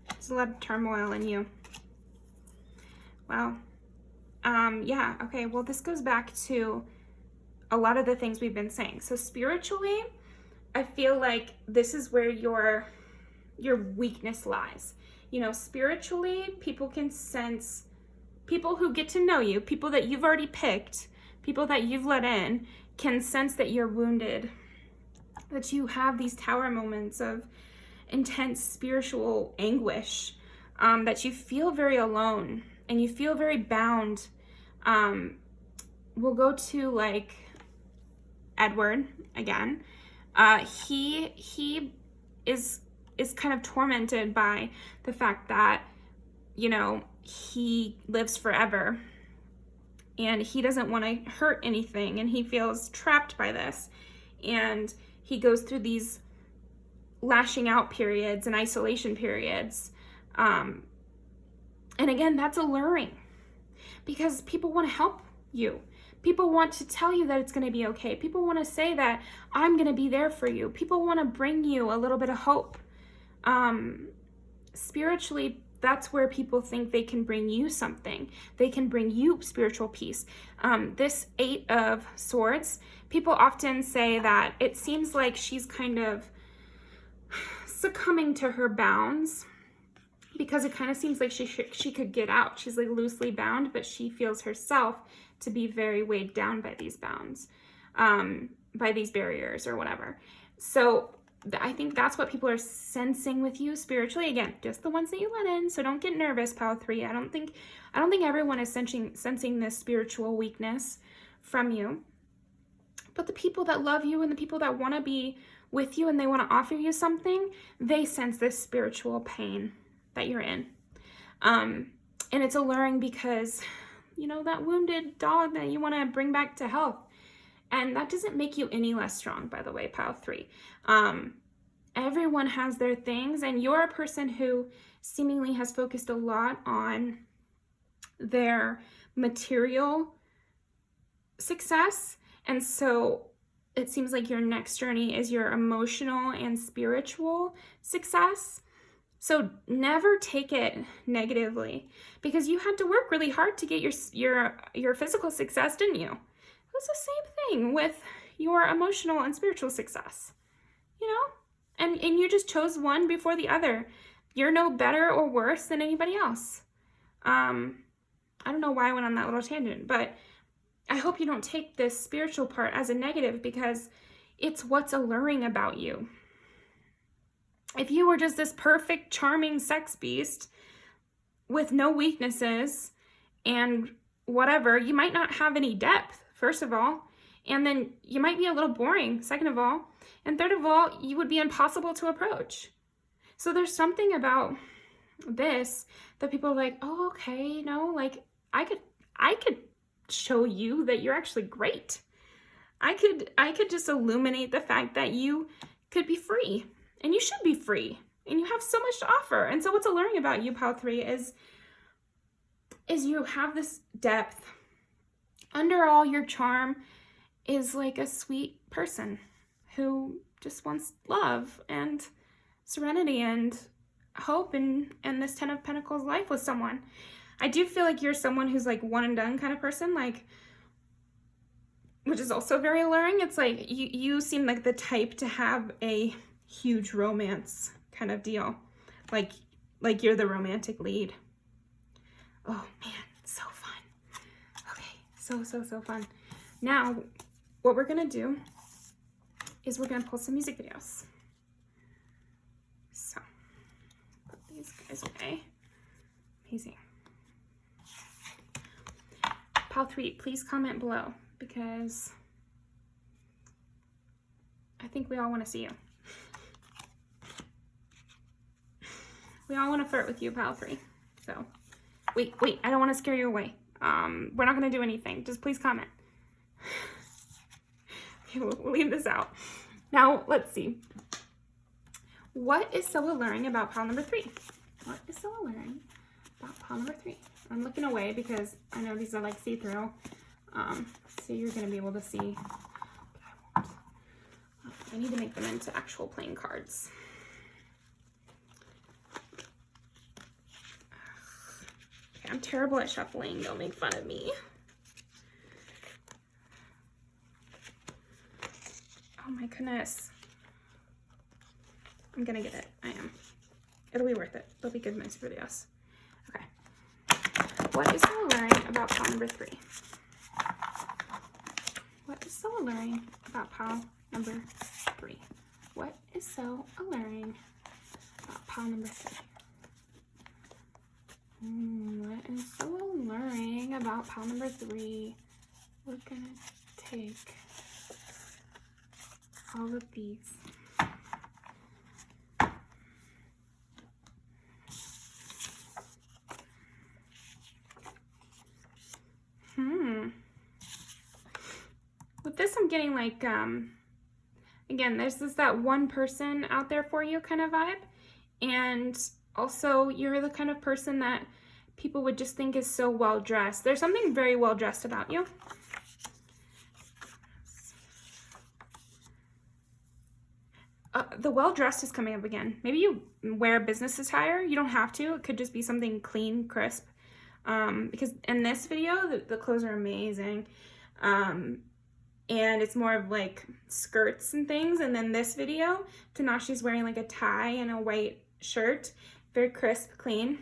There's a lot of turmoil in you. Wow. Yeah, okay, well, this goes back to a lot of the things we've been saying. So spiritually, I feel like this is where you're your weakness lies. You know, spiritually, people can sense, people who get to know you, people that you've already picked, people that you've let in, can sense that you're wounded, that you have these tower moments of intense spiritual anguish, that you feel very alone and you feel very bound. We'll go to like Edward again. He is kind of tormented by the fact that, you know, he lives forever and he doesn't want to hurt anything, and he feels trapped by this, and he goes through these lashing out periods and isolation periods. And again, that's alluring because people want to help you. People want to tell you that it's going to be okay. People want to say that I'm going to be there for you. People want to bring you a little bit of hope. Spiritually, that's where people think they can bring you something. They can bring you spiritual peace. This 8 of Swords, people often say that it seems like she's kind of succumbing to her bounds, because it kind of seems like she could get out. She's like loosely bound, but she feels herself to be very weighed down by these bounds, by these barriers or whatever. So I think that's what people are sensing with you spiritually. Again, just the ones that you let in. So don't get nervous, Pile 3. I don't think everyone is sensing this spiritual weakness from you. But the people that love you and the people that want to be with you and they want to offer you something, they sense this spiritual pain that you're in. And it's alluring because, you know, that wounded dog that you want to bring back to health. And that doesn't make you any less strong, by the way, Pile 3. Everyone has their things, and you're a person who seemingly has focused a lot on their material success. And so it seems like your next journey is your emotional and spiritual success. So never take it negatively, because you had to work really hard to get your physical success, didn't you? It was the same thing with your emotional and spiritual success, you know? And you just chose one before the other. You're no better or worse than anybody else. I don't know why I went on that little tangent, but I hope you don't take this spiritual part as a negative, because it's what's alluring about you. If you were just this perfect, charming sex beast with no weaknesses and whatever, you might not have any depth, first of all. And then you might be a little boring, second of all. And third of all, you would be impossible to approach. So there's something about this that people are like, oh, okay, you know, like I could show you that you're actually great. I could just illuminate the fact that you could be free, and you should be free, and you have so much to offer. And so what's alluring about you, Pile 3, is you have this depth. Under all your charm is like a sweet person who just wants love and serenity and hope and this 10 of Pentacles life with someone. I do feel like you're someone who's like one and done kind of person, like, which is also very alluring. It's like you seem like the type to have a huge romance kind of deal. Like you're the romantic lead. Oh man, so fun. Okay, so fun. Now, what we're gonna do is we're gonna pull some music videos. So, put these guys away. Amazing. Pile 3, please comment below, because I think we all want to see you. We all want to flirt with you, Pile 3. So, wait, I don't want to scare you away. We're not going to do anything. Just please comment. Okay, we'll leave this out. Now, let's see. What is so alluring about pile number 3? What is so alluring about pile number 3? I'm looking away because I know these are like see-through. So you're going to be able to see. But I won't. I need to make them into actual playing cards. Okay, I'm terrible at shuffling. Don't make fun of me. Oh my goodness. I'm gonna get it. I am. It'll be worth it. They'll be good music videos. Okay. What is so alluring about pile number 3? What is so alluring about pile number 3? What is so alluring about pile number 3? What is so alluring about pile number 3? We're gonna take all of these. With this, I'm getting like, again, there's that one person out there for you kind of vibe. And also, you're the kind of person that people would just think is so well dressed. There's something very well dressed about you. The well dressed is coming up again. Maybe you wear business attire. You don't have to. It could just be something clean, crisp. Because in this video, the clothes are amazing. And it's more of like skirts and things. And then this video, Tinashe's wearing like a tie and a white shirt. Very crisp, clean.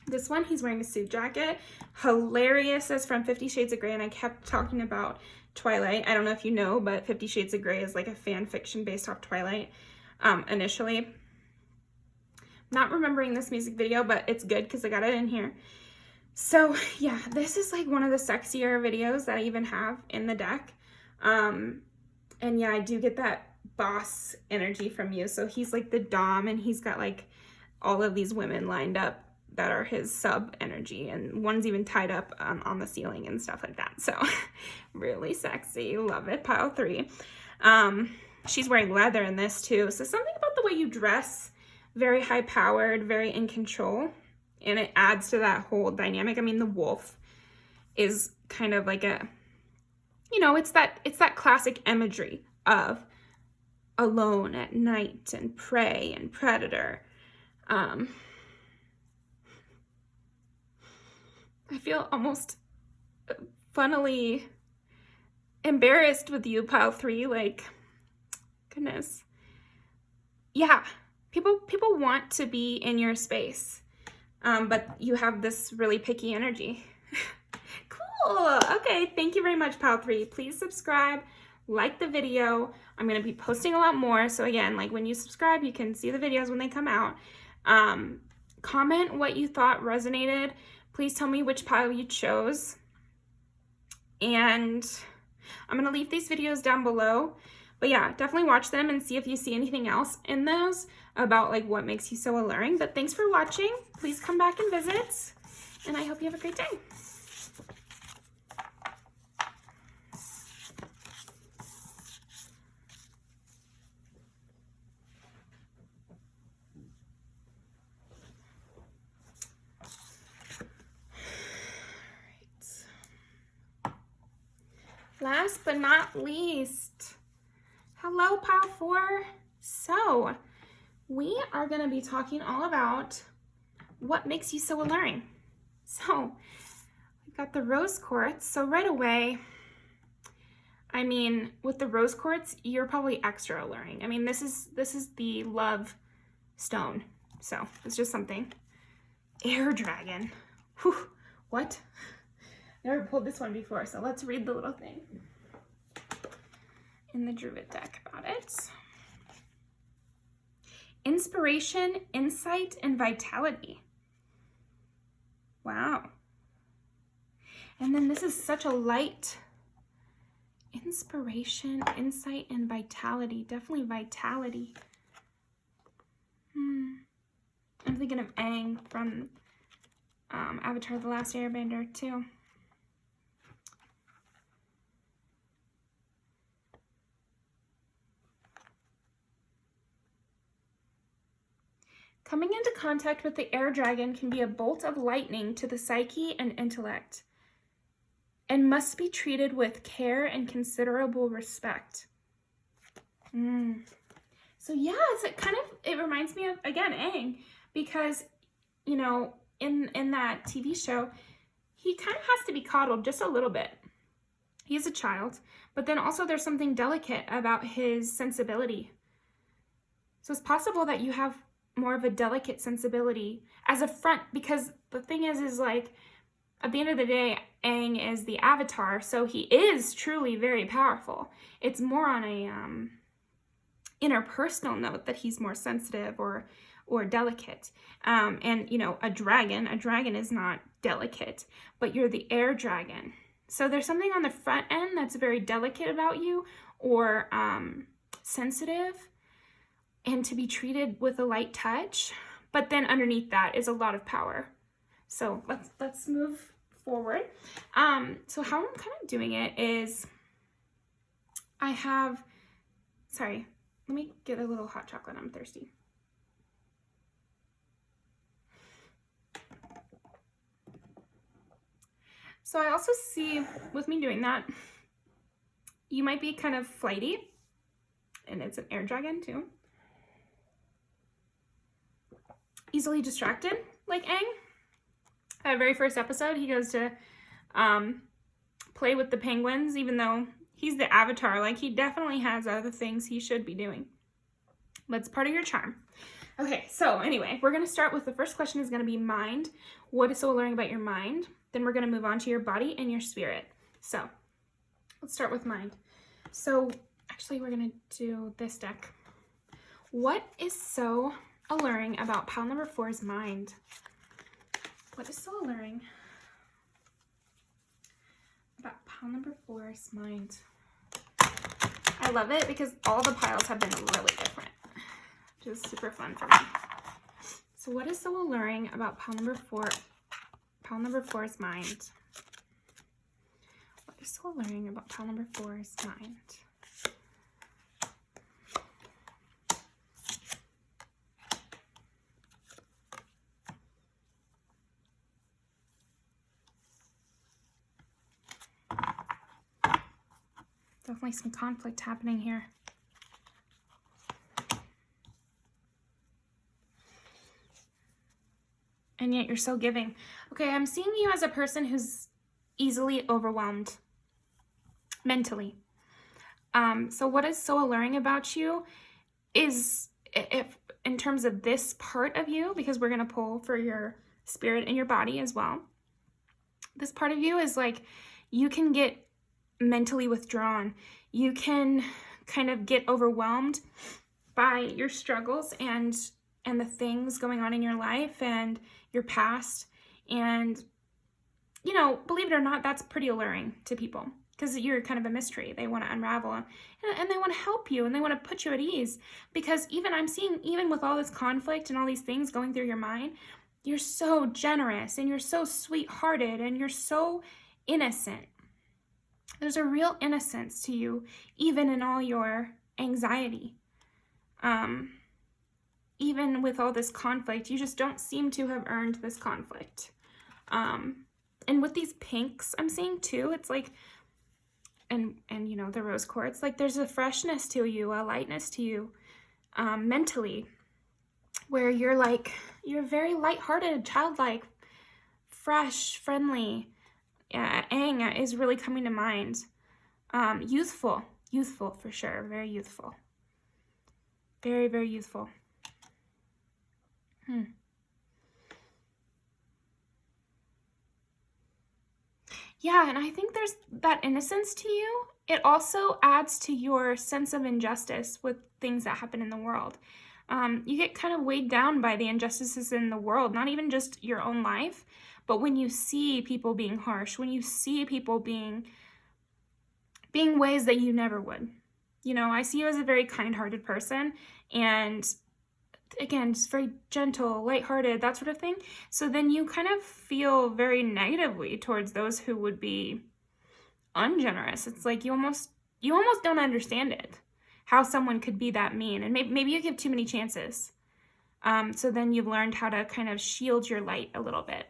This one, he's wearing a suit jacket. Hilarious as from 50 Shades of Grey. And I kept talking about Twilight. I don't know if you know, but 50 Shades of Grey is like a fan fiction based off Twilight initially. Not remembering this music video, but it's good because I got it in here. So yeah, this is like one of the sexier videos that I even have in the deck. And yeah, I do get that boss energy from you. So he's like the dom, and he's got like all of these women lined up that are his sub energy, and one's even tied up on the ceiling and stuff like that. So really sexy. Love it. Pile 3. She's wearing leather in this too. So something about the way you dress, very high powered, very in control. And it adds to that whole dynamic. I mean, the wolf is kind of like a, you know, it's that classic imagery of alone at night and prey and predator. I feel almost funnily embarrassed with you, pile 3. Like, goodness. Yeah, people want to be in your space. But you have this really picky energy. Cool. Okay, thank you very much, pile 3. Please subscribe, like the video. I'm going to be posting a lot more. So again, like when you subscribe, you can see the videos when they come out. Comment what you thought resonated. Please tell me which pile you chose. And I'm going to leave these videos down below. But yeah, definitely watch them and see if you see anything else in those about like what makes you so alluring. But thanks for watching. Please come back and visit. And I hope you have a great day. Last but not least, hello, pile 4. So we are going to be talking all about what makes you so alluring. So we've got the rose quartz. So right away, I mean, with the rose quartz, you're probably extra alluring. I mean, this is the love stone. So it's just something. Air dragon. Whew, what? Never pulled this one before, so let's read the little thing in the Druid deck about it. Inspiration, insight, and vitality. Wow. And then this is such a light inspiration, insight, and vitality. Definitely vitality. I'm thinking of Aang from Avatar: The Last Airbender too. Coming into contact with the air dragon can be a bolt of lightning to the psyche and intellect, and must be treated with care and considerable respect. So yeah, it reminds me of, again, Aang, because, you know, in that TV show, he kind of has to be coddled just a little bit. He's a child, but then also there's something delicate about his sensibility. So it's possible that you have more of a delicate sensibility as a front, because the thing is like, at the end of the day, Aang is the avatar, so he is truly very powerful. It's more on a interpersonal note that he's more sensitive or delicate. And you know, a dragon is not delicate, but you're the air dragon. So there's something on the front end that's very delicate about you, or sensitive, and to be treated with a light touch. But then underneath that is a lot of power. So let's move forward. So how I'm kind of doing it is, sorry, let me get a little hot chocolate. I'm thirsty. So I also see, with me doing that, you might be kind of flighty, and it's an air dragon too. Easily distracted, like Aang. That very first episode, he goes to play with the penguins, even though he's the avatar. Like, he definitely has other things he should be doing. But it's part of your charm. Okay, so anyway, we're going to start with the first question is going to be mind. What is so alluring about your mind? Then we're going to move on to your body and your spirit. So let's start with mind. So actually, we're going to do this deck. What is so alluring about pile number 4's mind? What is so alluring about pile number 4's mind? I love it because all the piles have been really different, which is super fun for me. So what is so alluring about pile number 4's mind? What is so alluring about pile number 4's mind? Definitely some conflict happening here. And yet you're so giving. Okay, I'm seeing you as a person who's easily overwhelmed mentally. So what is so alluring about you is, if in terms of this part of you, because we're going to pull for your spirit and your body as well. This part of you is like, you can get mentally withdrawn. You can kind of get overwhelmed by your struggles and the things going on in your life and your past. And, you know, believe it or not, that's pretty alluring to people because you're kind of a mystery. They want to unravel and they want to help you and they want to put you at ease, because I'm seeing, even with all this conflict and all these things going through your mind, you're so generous and you're so sweet-hearted and you're so innocent. There's a real innocence to you, even in all your anxiety. Even with all this conflict, you just don't seem to have earned this conflict. And with these pinks I'm seeing too, it's like, and you know, the rose quartz, like there's a freshness to you, a lightness to you, mentally, where you're very lighthearted, childlike, fresh, friendly. Aang is really coming to mind. Youthful for sure, very youthful. Very, very youthful. Yeah, and I think there's that innocence to you. It also adds to your sense of injustice with things that happen in the world. You get kind of weighed down by the injustices in the world, not even just your own life, but when you see people being harsh, when you see people being ways that you never would. You know, I see you as a very kind-hearted person, and again, just very gentle, lighthearted, that sort of thing. So then you kind of feel very negatively towards those who would be ungenerous. It's like you almost don't understand it, how someone could be that mean. And maybe you give too many chances. So then you've learned how to kind of shield your light a little bit.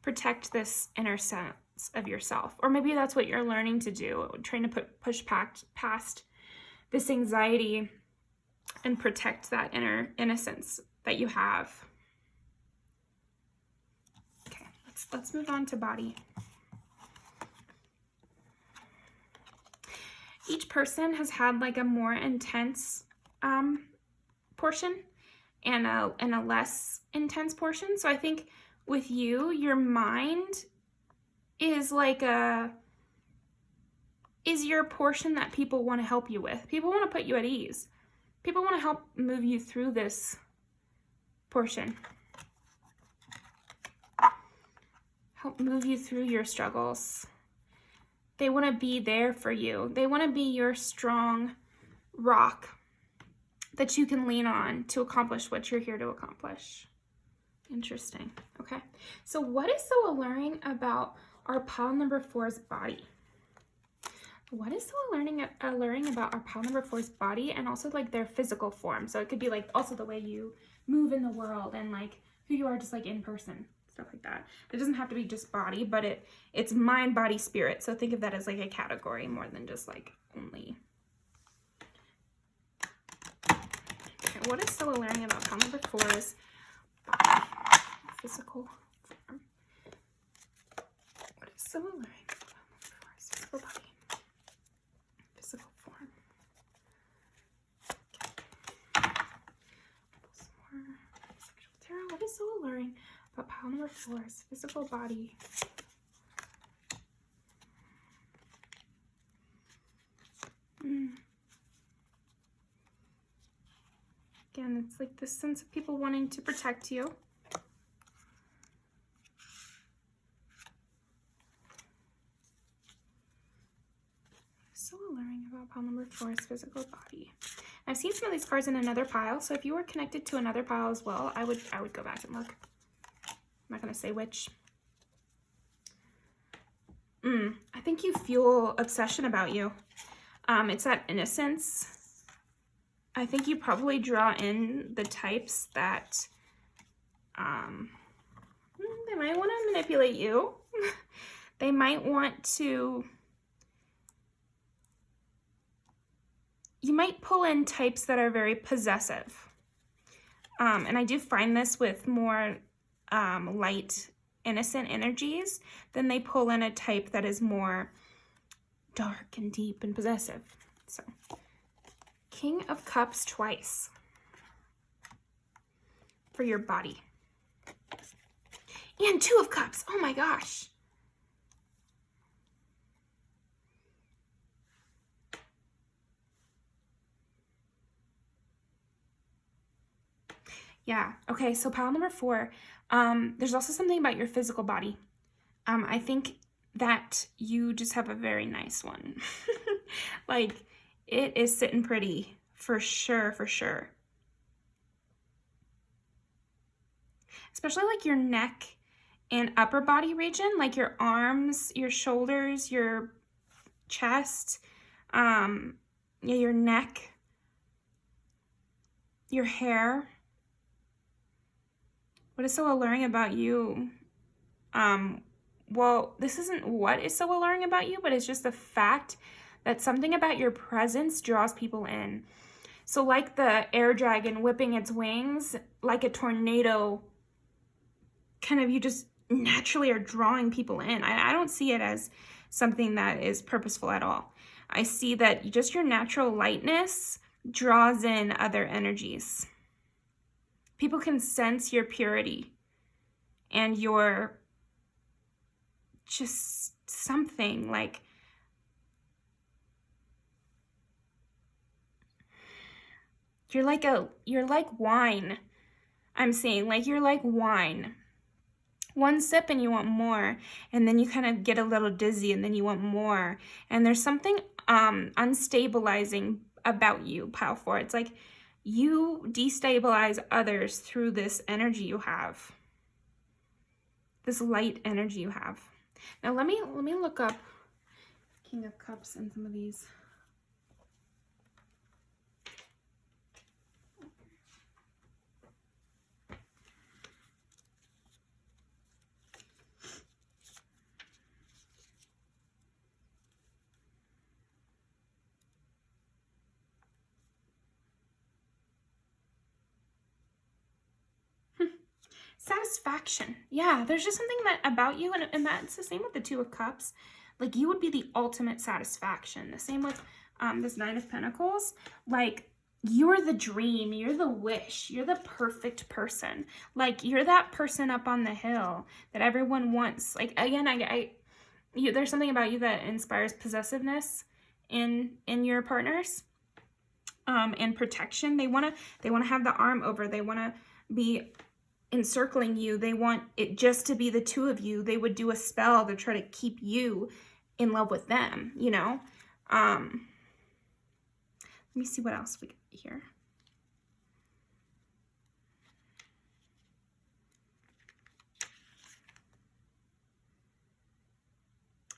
Protect this inner sense of yourself. Or maybe that's what you're learning to do, trying to push past this anxiety and protect that inner innocence that you have. Okay, let's move on to body. Each person has had like a more intense portion and a less intense portion. So I think with you, your mind is like is your portion that people want to help you with. People want to put you at ease. People want to help move you through this portion. Help move you through your struggles. They want to be there for you. They want to be your strong rock that you can lean on to accomplish what you're here to accomplish. Interesting. Okay. So what is so alluring about our pile number 4's body? What is so alluring about our pile number 4's body, and also like their physical form? So it could be like also the way you move in the world and like who you are just like in person, stuff like that. It doesn't have to be just body, but it's mind, body, spirit. So think of that as like a category more than just like only. Okay, what is so alluring about pile number 4's body? Physical form. What is so alluring about pile number 4's physical body? Physical form. Okay. Some more sexual tarot. What is so alluring about pile number 4's physical body? Again, it's like this sense of people wanting to protect you. So alluring about pile number 4's physical body. I've seen some of these cards in another pile, so if you were connected to another pile as well, I would go back and look. I'm not gonna say which. I think you feel obsession about you. It's that innocence. I think you probably draw in the types that they might want to manipulate you. They might want to. You might pull in types that are very possessive. And I do find this with more light, innocent energies. Then they pull in a type that is more dark and deep and possessive. So, King of Cups twice for your body. And 2 of Cups. Oh my gosh. Yeah, okay, so pile number 4, there's also something about your physical body. I think that you just have a very nice one. Like, it is sitting pretty, for sure, for sure. Especially like your neck and upper body region, like your arms, your shoulders, your chest, yeah, your neck, your hair. What is so alluring about you? Well, this isn't what is so alluring about you, but it's just the fact that something about your presence draws people in. So like the air dragon whipping its wings, like a tornado, kind of you just naturally are drawing people in. I don't see it as something that is purposeful at all. I see that just your natural lightness draws in other energies. People can sense your purity and your just something like you're like wine. I'm saying like you're like wine. One sip and you want more, and then you kind of get a little dizzy and then you want more. And there's something unstabilizing about you, pile 4. It's like you destabilize others through this energy you have. This light energy you have. Now let me look up King of Cups and some of these. Satisfaction. Yeah, there's just something that about you, and that's the same with the 2 of Cups. Like you would be the ultimate satisfaction. The same with this 9 of Pentacles. Like you're the dream, you're the wish, you're the perfect person. Like, you're that person up on the hill that everyone wants. Like, again, there's something about you that inspires possessiveness in your partners, and protection. They want to have the arm over. They want to be encircling you. They want it just to be the two of you. They would do a spell to try to keep you in love with them, you know? Let me see what else we got here.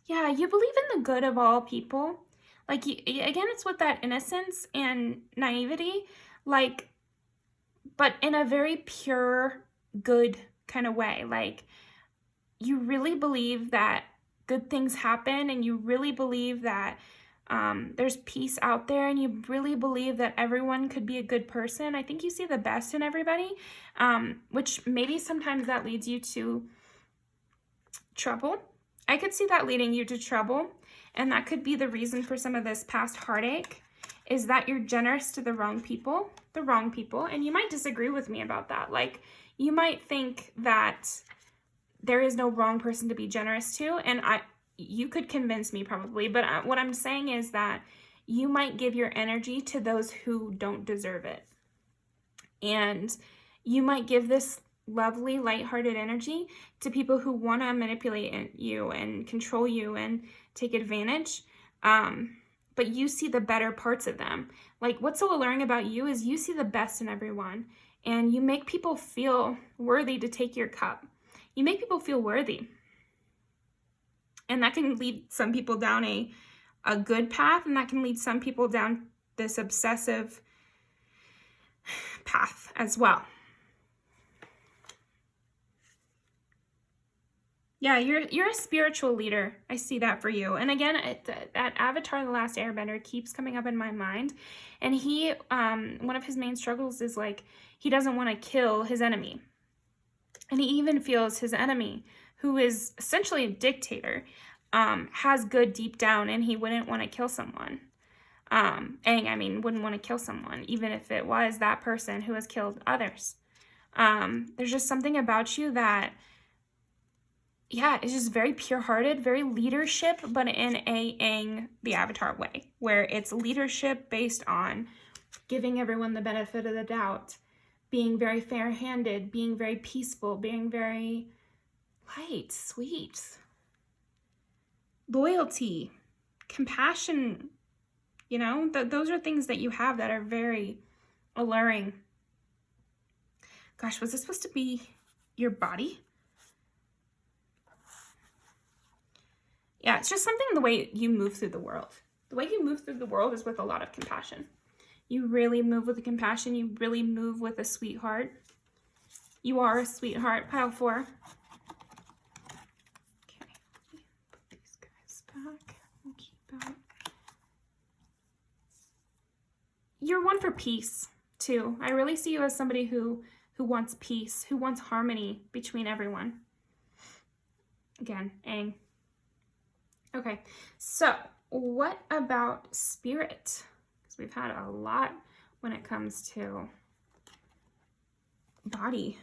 Yeah, you believe in the good of all people. Like, again, it's with that innocence and naivety, like, but in a very pure, good kind of way. Like, you really believe that good things happen, and you really believe that there's peace out there, and you really believe that everyone could be a good person. I think you see the best in everybody, which maybe sometimes that leads you to trouble. I could see that leading you to trouble, and that could be the reason for some of this past heartache, is that you're generous to the wrong people, and you might disagree with me about that. Like, you might think that there is no wrong person to be generous to, and you could convince me probably, but what I'm saying is that you might give your energy to those who don't deserve it, and you might give this lovely, lighthearted energy to people who want to manipulate you and control you and take advantage. But you see the better parts of them. Like, what's so alluring about you is you see the best in everyone, and you make people feel worthy to take your cup. You make people feel worthy. And that can lead some people down a good path, and that can lead some people down this obsessive path as well. Yeah, you're a spiritual leader. I see that for you. And again, that Avatar, The Last Airbender, keeps coming up in my mind. And he, one of his main struggles is, like, he doesn't want to kill his enemy. And he even feels his enemy, who is essentially a dictator, has good deep down, and he wouldn't want to kill someone. Aang, wouldn't want to kill someone, even if it was that person who has killed others. There's just something about you that, yeah, it's just very pure-hearted, very leadership, but in a Aang, the Avatar way, where it's leadership based on giving everyone the benefit of the doubt, being very fair-handed, being very peaceful, being very light, sweet, loyalty, compassion, you know, those are things that you have that are very alluring. Gosh, was this supposed to be your body? Yeah, it's just something, the way you move through the world. The way you move through the world is with a lot of compassion. You really move with compassion. You really move with a sweetheart. You are a sweetheart, pile 4. Okay, put these guys back. We'll keep out. You're one for peace, too. I really see you as somebody who wants peace, who wants harmony between everyone. Again, Aang. Okay, so what about spirit? Because we've had a lot when it comes to body.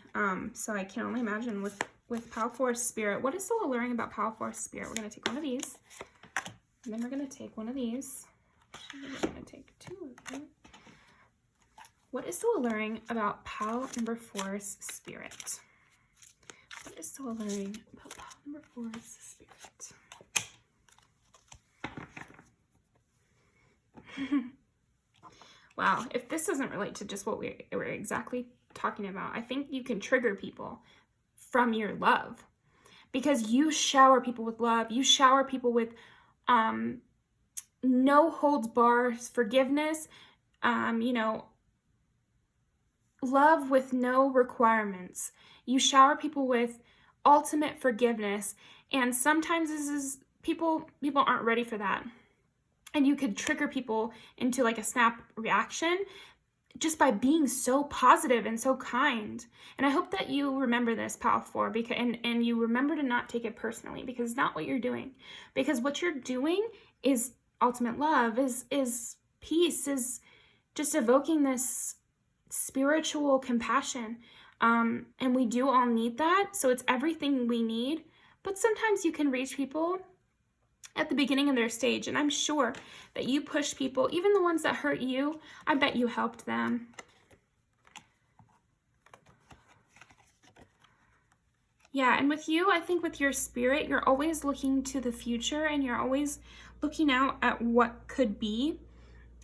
So I can only imagine with Pal Force spirit. What is so alluring about Pal Force spirit? We're going to take one of these. And then we're going to take one of these. Actually, we're going to take 2 of them. What is so alluring about Pal number 4's spirit? What is so alluring about Pal number 4's spirit? Wow, if this doesn't relate to just what we're exactly talking about, I think you can trigger people from your love, because you shower people with love. You shower people with no holds bars forgiveness, love with no requirements. You shower people with ultimate forgiveness, and sometimes this is people aren't ready for that. And you could trigger people into like a snap reaction just by being so positive and so kind. And I hope that you remember this, Pal 4, because and you remember to not take it personally, because it's not what you're doing. Because what you're doing is ultimate love, is peace, is just evoking this spiritual compassion. And we do all need that. So it's everything we need. But sometimes you can reach people at the beginning of their stage. And I'm sure that you push people, even the ones that hurt you, I bet you helped them. Yeah, and with you, I think with your spirit, you're always looking to the future and you're always looking out at what could be.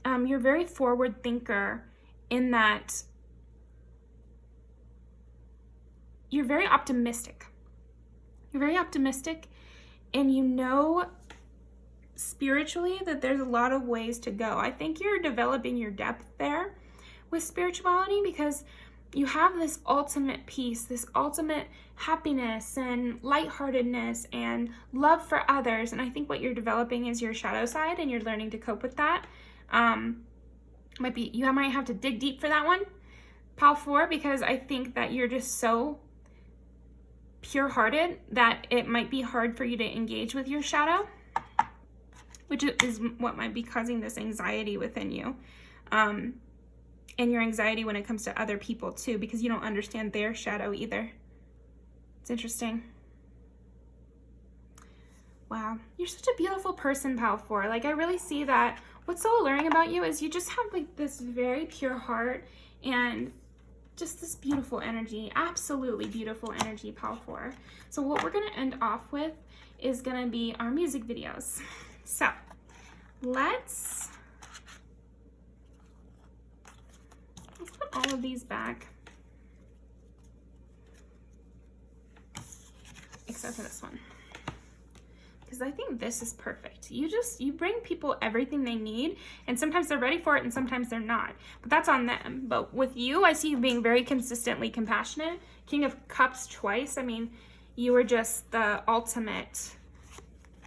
You're a very forward thinker in that you're very optimistic. You're very optimistic, and you know spiritually that there's a lot of ways to go. I think you're developing your depth there with spirituality because you have this ultimate peace, this ultimate happiness and lightheartedness and love for others. And I think what you're developing is your shadow side, and you're learning to cope with that. You might have to dig deep for that one, Pal 4, because I think that you're just so pure-hearted that it might be hard for you to engage with your shadow, which is what might be causing this anxiety within you. And your anxiety when it comes to other people too, because you don't understand their shadow either. It's interesting. Wow, you're such a beautiful person, Pal 4. Like, I really see that. What's so alluring about you is you just have like this very pure heart and just this beautiful energy, absolutely beautiful energy, Pal 4. So what we're gonna end off with is gonna be our music videos. So let's put all of these back, except for this one, because I think this is perfect. You bring people everything they need, and sometimes they're ready for it and sometimes they're not, but that's on them. But with you, I see you being very consistently compassionate. King of Cups twice. I mean, you were just the ultimate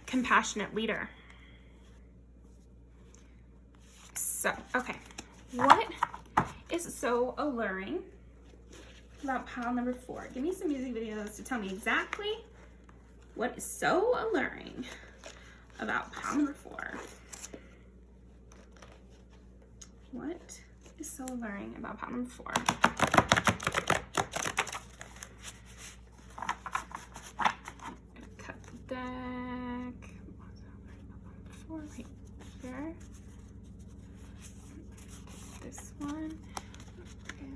compassionate leader. So, okay, what is so alluring about pile number 4? Give me some music videos to tell me exactly what is so alluring about pile number 4. What is so alluring about pile number 4? I'm gonna cut the deck. What's so alluring about pile number 4 right here? This one. Okay.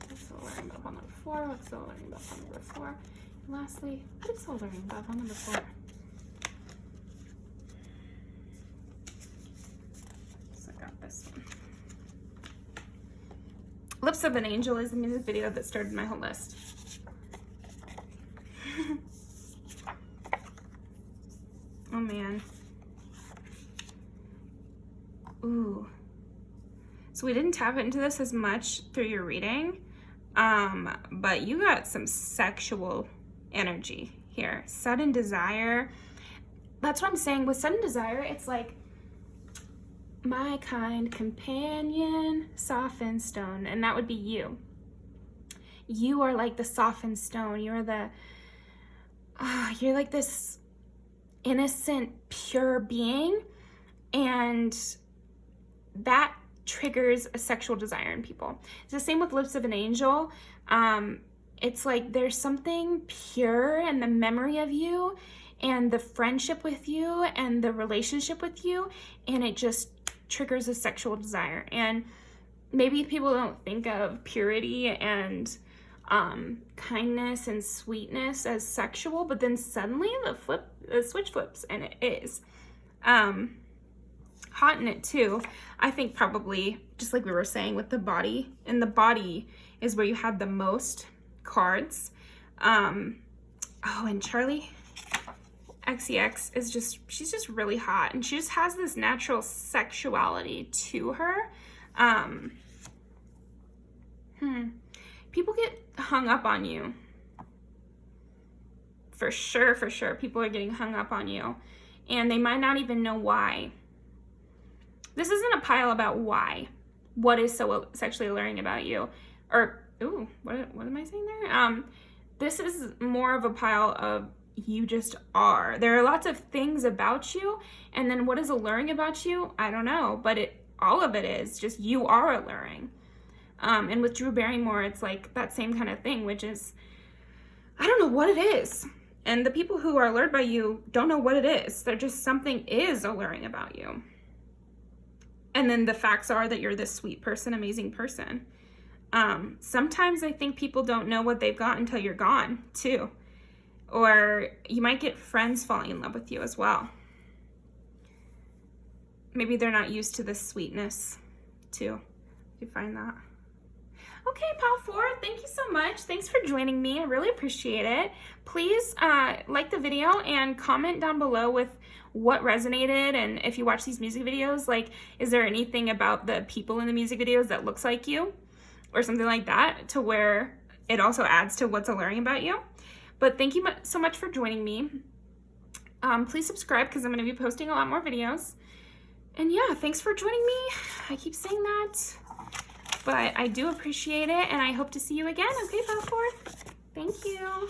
What's so alluring about pile number 4? What's so alluring about pile number 4? And lastly, what is so alluring about pile number 4? So I got this one. Lips of an Angel is the music video that started my whole list. Oh man. Ooh. So we didn't tap into this as much through your reading, but you got some sexual energy here. Sudden desire. That's what I'm saying. With sudden desire, it's like my kind companion, softened stone, and that would be you. You are like the softened stone. You're like this innocent, pure being, and that triggers a sexual desire in people. It's the same with Lips of an Angel. It's like there's something pure in the memory of you and the friendship with you and the relationship with you, and it just triggers a sexual desire. And maybe people don't think of purity and kindness and sweetness as sexual, but then suddenly the switch flips and it is. Hot in it too. I think probably just like we were saying with the body, and the body is where you had the most cards. Oh, and Charlie XCX is she's just really hot, and she just has this natural sexuality to her. People get hung up on you. For sure, people are getting hung up on you, and they might not even know why. This isn't a pile about why. What is so sexually alluring about you? Or, ooh, what am I saying there? This is more of a pile of you just are. There are lots of things about you, and then what is alluring about you? I don't know, but all of it is, just you are alluring. And with Drew Barrymore, it's like that same kind of thing, which is, I don't know what it is. And the people who are allured by you don't know what it is. They're just, something is alluring about you. And then the facts are that you're this sweet person, amazing person. Sometimes I think people don't know what they've got until you're gone, too. Or you might get friends falling in love with you as well. Maybe they're not used to this sweetness, too. You find that? Okay, Pile 4, thank you so much. Thanks for joining me. I really appreciate it. Please like the video and comment down below with what resonated, and if you watch these music videos, like, is there anything about the people in the music videos that looks like you or something like that, to where it also adds to what's alluring about you. But thank you so much for joining me. Please subscribe because I'm going to be posting a lot more videos. And yeah, thanks for joining me. I keep saying that, but I do appreciate it, and I hope to see you again. Okay, Pile 4? Thank you.